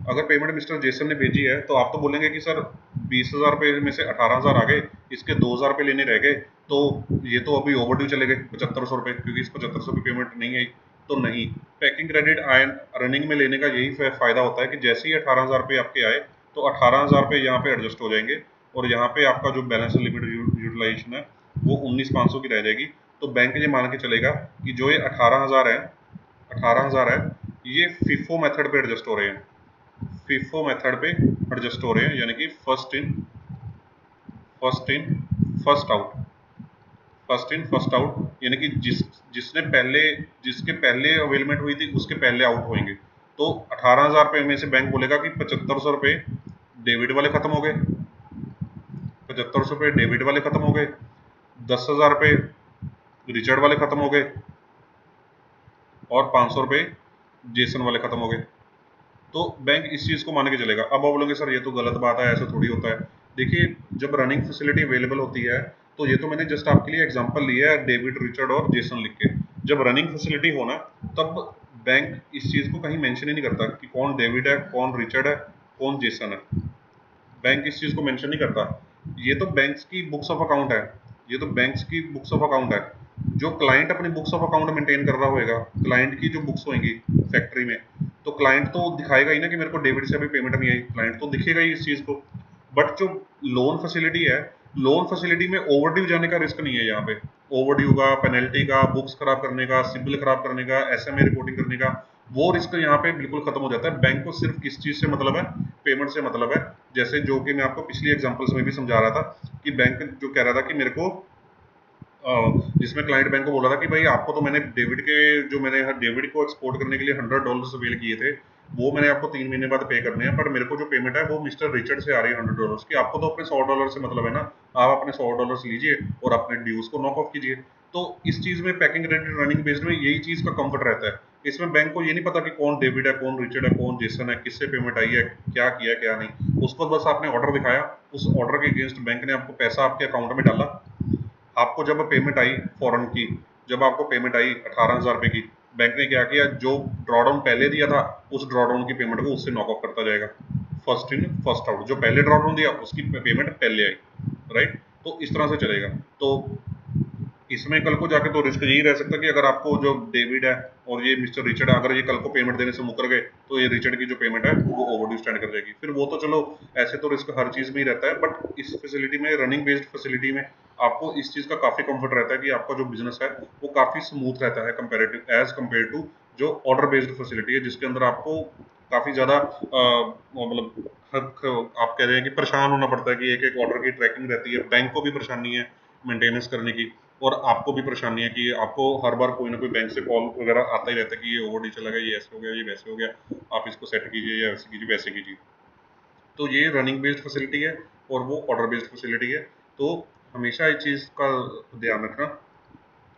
अगर पेमेंट मिस्टर जेसन ने भेजी है तो आप तो बोलेंगे कि सर 20,000 रुपये में से 18,000 आ गए, इसके 2,000 रुपये लेने रह गए, तो ये तो अभी ओवरड्यू चले गए 7,500 रुपये, क्योंकि इस 7,500 की पेमेंट नहीं आई, तो नहीं, पैकिंग क्रेडिट रनिंग में लेने का यही फ़ायदा होता है कि जैसे ही 18,000 रुपये आपके आए तो 18,000 रुपये यहाँ पे एडजस्ट हो जाएंगे, और यहाँ पे आपका जो बैलेंस लिमिट यूटिलाइजेशन है वो 19,500 की रह जाएगी, तो बैंक ये मान के चलेगा कि जो ये 18,000 है ये FIFO मेथड पे एडजस्ट हो रहे हैं, यानी कि फर्स्ट इन फर्स्ट आउट, यानी कि जिसके पहले अवेलमेंट हुई थी उसके पहले आउट होंगे, तो 18,000 रुपये में से बैंक बोलेगा कि 7,500 रुपये डेबिट वाले खत्म हो गए, 10,000 रुपये रिचर्ड वाले खत्म हो गए, और 500 रुपये जेसन वाले खत्म हो गए, तो बैंक इस चीज़ को मान के चलेगा। अब आप बोलोगे सर ये तो गलत बात है, ऐसा थोड़ी होता है। देखिए जब रनिंग फैसिलिटी अवेलेबल होती है, तो ये तो मैंने जस्ट आपके लिए एग्जांपल लिया है डेविड, रिचर्ड और जेसन लिख के, जब रनिंग फैसिलिटी होना तब बैंक इस चीज़ को कहीं मेंशन ही नहीं करता कि कौन डेविड है, कौन रिचर्ड है, कौन जेसन है, बैंक इस चीज़ को मेंशन नहीं करता। ये तो बैंक्स की बुक्स ऑफ अकाउंट है, जो क्लाइंट अपनी बुक्स ऑफ अकाउंट मेंटेन कर रहा होगा, क्लाइंट की जो बुक्स होंगी फैक्ट्री में, तो क्लाइंट तो दिखाएगा ही ना कि मेरे को डेबिट से अभी पेमेंट नहीं आई, क्लाइंट तो दिखेगा ही इस चीज़ को। बट जो लोन फैसिलिटी है, लोन फैसिलिटी में ओवरड्यू जाने का रिस्क नहीं है, यहाँ पे ओवरड्यू का, पेनल्टी का, बुक्स खराब करने का, सिबिल खराब करने का, SMA रिपोर्टिंग करने का, वो रिस्क यहाँ पे बिल्कुल खत्म हो जाता है। बैंक को सिर्फ किस चीज़ से मतलब है, पेमेंट से मतलब है। जैसे जो कि मैं आपको पिछली एग्जाम्पल्स में भी समझा रहा था कि बैंक जो कह रहा था कि मेरे को जिसमें क्लाइंट बैंक को बोला था कि भाई आपको तो मैंने डेबिट को एक्सपोर्ट करने के लिए $100 अवेल किए थे, वो मैंने आपको 3 महीने बाद पे करने हैं, पर मेरे को जो पेमेंट है वो मिस्टर रिचर्ड से आ रही है $100 की, आपको तो अपने $100 से मतलब है ना, आप अपने $100 लीजिए और अपने ड्यूज को नॉक ऑफ कीजिए। तो इस चीज़ में पैकिंग क्रेडिट रनिंग बेस्ड में यही चीज़ का कंफर्ट रहता है। इसमें बैंक को ये नहीं पता कि कौन डेबिट है, कौन रिचर्ड है, कौन जेसन है, किससे पेमेंट आई है, क्या किया क्या नहीं, उसको बस आपने ऑर्डर दिखाया, उस ऑर्डर के अगेंस्ट बैंक ने आपको पैसा आपके अकाउंट में डाला, आपको जब पेमेंट आई फॉरन की, जब आपको पेमेंट आई 18,000 रुपये की, बैंक ने क्या किया, जो ड्रॉडाउन पहले दिया था उस ड्रॉडाउन की पेमेंट को उससे नॉक ऑफ करता जाएगा, फर्स्ट इन फर्स्ट आउट, जो पहले ड्रॉडाउन दिया उसकी पेमेंट पहले आई, राइट। तो इस तरह से चलेगा। तो इसमें कल को जाके तो रिस्क यही रह सकता है कि अगर आपको जो डेविड है और ये मिस्टर रिचर्ड है, अगर ये कल को पेमेंट देने से मुकर गए तो ये रिचर्ड की जो पेमेंट है वो ओवरड्यू स्टैंड कर जाएगी। फिर वो तो चलो ऐसे तो रिस्क हर चीज़ में ही रहता है, बट इस फैसिलिटी में, रनिंग बेस्ड फैसिलिटी में, आपको इस चीज़ का काफ़ी कंफर्ट रहता है कि आपका जो बिजनेस है वो काफ़ी स्मूथ रहता है कंपेरेटिव एज कम्पेयर टू जो ऑर्डर बेस्ड फैसिलिटी है, जिसके अंदर आपको काफ़ी ज़्यादा मतलब आप कह रहे हैं कि परेशान होना पड़ता है कि एक एक ऑर्डर की ट्रैकिंग रहती है, बैंक को भी परेशानी है मेंटेनेंस करने की, और आपको भी परेशानी है कि आपको हर बार कोई ना कोई बैंक से कॉल वगैरह आता ही रहता है कि ये ओवरड्यू चला गया, ये ऐसे हो गया, ये वैसे हो गया, आप इसको सेट कीजिए या ऐसे कीजिए वैसे कीजिए। तो ये रनिंग बेस्ड फैसिलिटी है और वो ऑर्डर बेस्ड फैसिलिटी है। तो हमेशा इस चीज़ का ध्यान रखना,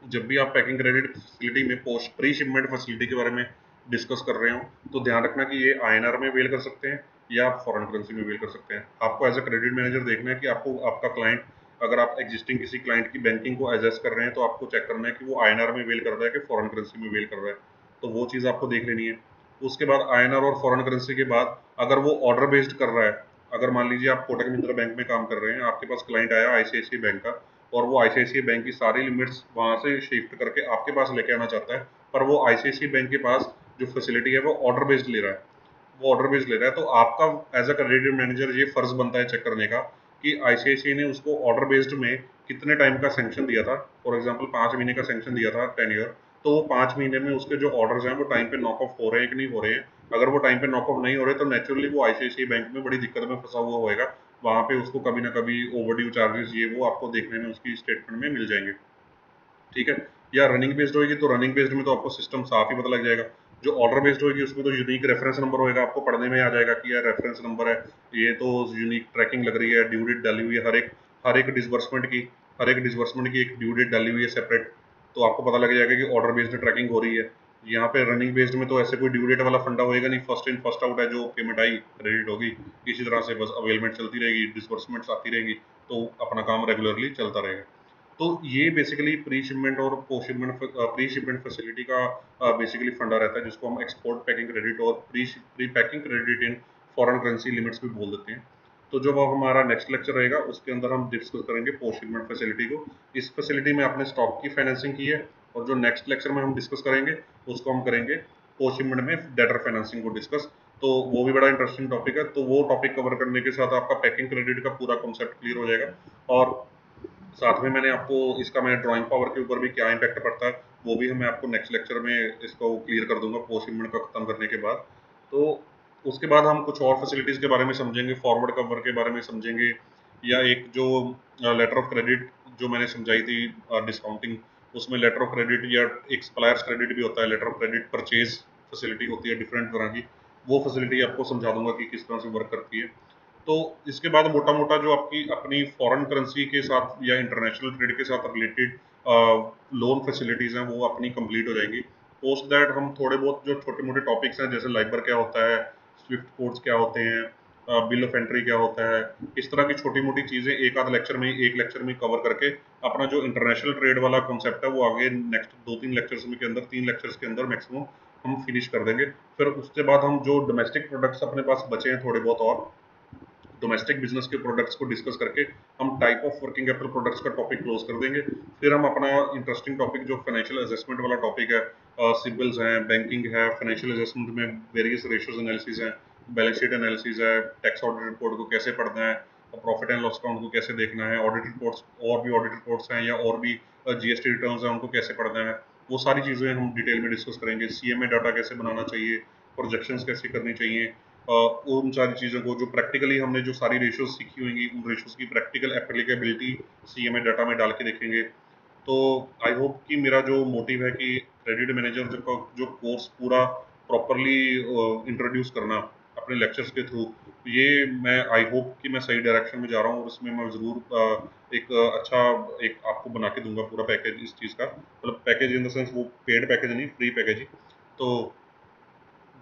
जब भी आप पैकिंग क्रेडिट फैसिलिटी में पोस्ट प्री शिपमेंट फैसिलिटी के बारे में डिस्कस कर रहे हो, तो ध्यान रखना कि ये आईएनआर में अवेल कर सकते हैं या आप फॉरेन करेंसी में अवेल कर सकते हैं। आपको एज अ क्रेडिट मैनेजर देखना है कि आपको आपका क्लाइंट, अगर आप एग्जिस्टिंग किसी क्लाइंट की बैंकिंग को एजेस कर रहे हैं, तो आपको चेक करना है कि वो आईएनआर में अवेल कर रहा है कि फॉरेन करेंसी में अवेल कर रहा है। तो वो चीज़ आपको देख लेनी है। उसके बाद आईएनआर और फॉरेन करेंसी के बाद अगर वो ऑर्डर बेस्ड कर रहा है, अगर मान लीजिए आप कोटक महिंद्रा बैंक में काम कर रहे हैं, आपके पास क्लाइंट आया आईसीआईसीआई बैंक का, और वो आईसीआईसीआई बैंक की सारी लिमिट्स वहाँ से शिफ्ट करके आपके पास लेके आना चाहता है, पर वो आईसीआईसीआई बैंक के पास जो फैसिलिटी है वो ऑर्डर बेस्ड ले रहा है, वो ऑर्डर बेस्ड ले रहा है, तो आपका एज अ क्रेडिट मैनेजर ये फर्ज बनता है चेक करने का कि आईसीआईसीआई ने उसको ऑर्डर बेस्ड में कितने टाइम का सेंक्शन दिया था। फॉर एग्जांपल 5 महीने का सेंक्शन दिया था 10 ईयर, तो वो 5 महीने में उसके जो ऑर्डर्स हैं वो टाइम पे नॉक ऑफ हो रहे हैं कि नहीं हो रहे हैं। अगर वो टाइम पे नॉक ऑफ नहीं हो रहे तो नेचुरली वो आईसीआईसीआई बैंक में बड़ी दिक्कत में फंसा हुआ होएगा, वहाँ पे उसको कभी ना कभी ओवरड्यू चार्जेस ये वो आपको देखने में उसकी स्टेटमेंट में मिल जाएंगे। ठीक है। या रनिंग बेस्ड होगी तो रनिंग बेस्ड में तो आपको सिस्टम साफ ही पता लग जाएगा। जो ऑर्डर बेस्ड होगी उसमें तो यूनिक रेफरेंस नंबर होएगा, आपको पढ़ने में आ जाएगा कि यार रेफरेंस नंबर है, ये तो यूनिक ट्रैकिंग लग रही है, ड्यू डेट डाली हुई है, हर एक डिसबर्समेंट की एक ड्यू डेट डाली हुई है सेपरेट, तो आपको पता लग जाएगा कि ऑर्डर बेस्ड ट्रैकिंग हो रही है। यहाँ पे रनिंग बेस्ड में तो ऐसे कोई ड्यू डेट वाला फंडा होएगा नहीं, फर्स्ट इन फर्स्ट आउट है, जो पेमेंट आई क्रेडिट होगी, इसी तरह से बस अवेलमेंट चलती रहेगी, डिसबर्समेंट्स आती रहेगी, तो अपना काम रेगुलरली चलता रहेगा। तो ये बेसिकली प्री शिपमेंट और post shipment, pre shipment facility का बेसिकली फंडा रहता है, जिसको हम एक्सपोर्ट पैकिंग क्रेडिट और pre packing credit in foreign currency limits भी बोल देते हैं। तो जब अब हमारा नेक्स्ट लेक्चर रहेगा उसके अंदर हम डिस्कस करेंगे पोस्ट शिपमेंट फैसिलिटी को। इस फैसिलिटी में आपने स्टॉक की फाइनेंसिंग की है, और जो नेक्स्ट लेक्चर में हम डिस्कस करेंगे उसको हम करेंगे पोस्ट शिपमेंट में डेटर फाइनेंसिंग को डिस्कस। तो वो भी बड़ा इंटरेस्टिंग टॉपिक है, तो वो टॉपिक कवर करने के साथ आपका पैकिंग क्रेडिट का पूरा कॉन्सेप्ट क्लियर हो जाएगा। और साथ में मैंने आपको इसका मैं ड्राइंग पावर के ऊपर भी क्या इम्पैक्ट पड़ता है वो भी मैं आपको नेक्स्ट लेक्चर में इसको क्लियर कर दूंगा पोस्ट शिपमेंट का खत्म करने के बाद। तो उसके बाद हम कुछ और फैसिलिटीज़ के बारे में समझेंगे, फॉरवर्ड कवर के बारे में समझेंगे, या एक जो लेटर ऑफ क्रेडिट जो मैंने समझाई थी डिस्काउंटिंग, उसमें लेटर ऑफ क्रेडिट या एक सप्लायर्स क्रेडिट भी होता है, letter of credit purchase facility होती है डिफरेंट तरह की, वो फैसिलिटी आपको समझा दूंगा कि किस तरह से वर्क करती है। तो इसके बाद मोटा मोटा जो आपकी अपनी फॉरेन करेंसी के साथ या इंटरनेशनल ट्रेड के साथ रिलेटेड लोन फैसिलिटीज़ हैं वो अपनी कंप्लीट हो जाएंगी। पोस्ट दैट हम थोड़े बहुत जो छोटे मोटे टॉपिक्स हैं, जैसे लाइबर क्या होता है, स्विफ्ट कोड्स क्या होते हैं, बिल ऑफ एंट्री क्या होता है, इस तरह की छोटी मोटी चीज़ें एक आध लेक्चर में, एक लेक्चर में कवर करके अपना जो इंटरनेशनल ट्रेड वाला कॉन्सेप्ट है वो आगे नेक्स्ट 2-3 लेक्चर्स में के अंदर, 3 लेक्चर्स के अंदर मैक्सिमम हम फिनिश कर देंगे। फिर उसके बाद हम जो डोमेस्टिक प्रोडक्ट्स अपने पास बचे हैं थोड़े बहुत, और डोमेस्टिक बिजनेस के प्रोडक्ट्स को डिस्कस करके हम type of working capital products का टॉपिक क्लोज कर देंगे। फिर हम अपना इंटरेस्टिंग टॉपिक जो फाइनेंशियल असेसमेंट वाला टॉपिक है, सिबिल्स हैं, बैंकिंग है, फाइनेंशियल असेसमेंट में वेरियस रेशियोज एनालिसिस है, बैलेंस शीट एनालिसिस है, टैक्स ऑडिट रिपोर्ट को कैसे पढ़ना है, प्रॉफिट एंड लॉस अकाउंट को कैसे देखना है, ऑडिट रिपोर्ट्स और भी ऑडिट रिपोर्ट्स हैं या और भी जीएसटी रिटर्न्स हैं उनको कैसे पढ़ना है, वो सारी चीज़ें हम डिटेल में डिस्कस करेंगे। सीएमए डाटा कैसे बनाना चाहिए, प्रोजेक्शंस कैसे करनी चाहिए, उन सारी चीज़ों को जो प्रैक्टिकली हमने जो सारी रेशियोज सीखी होंगी उन रेशियोज की प्रैक्टिकल एप्लीकेबिलिटी सीएमए डाटा में डाल के देखेंगे। तो आई होप कि मेरा जो मोटिव है कि क्रेडिट मैनेजर जो कोर्स पूरा प्रॉपरली इंट्रोड्यूस करना अपने लेक्चर्स के थ्रू, ये मैं आई होप कि मैं सही डायरेक्शन में जा रहा हूँ, और इसमें मैं ज़रूर एक अच्छा एक आपको बना के दूंगा पूरा पैकेज इस चीज़ का, मतलब पैकेज इन द सेंस वो पेड पैकेज नहीं, फ्री पैकेज ही। तो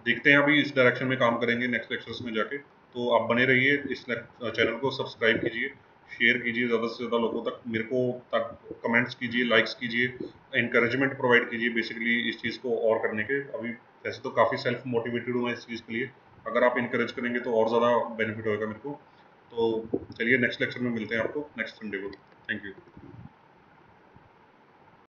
देखते हैं, अभी इस डायरेक्शन में काम करेंगे नेक्स्ट लेक्चर्स में जाके। तो आप बने रहिए, इस चैनल को सब्सक्राइब कीजिए, शेयर कीजिए ज़्यादा से ज़्यादा लोगों तक, मेरे को तक कमेंट्स कीजिए, लाइक्स कीजिए, इंकरेजमेंट प्रोवाइड कीजिए बेसिकली इस चीज़ को और करने के। अभी वैसे तो काफ़ी सेल्फ मोटिवेटेड हूँ मैं इस चीज़ के लिए, अगर आप इंकरेज करेंगे तो और ज़्यादा बेनिफिट होगा मेरे को। तो चलिए नेक्स्ट लेक्चर में मिलते हैं आपको नेक्स्ट संडे को। Thank you.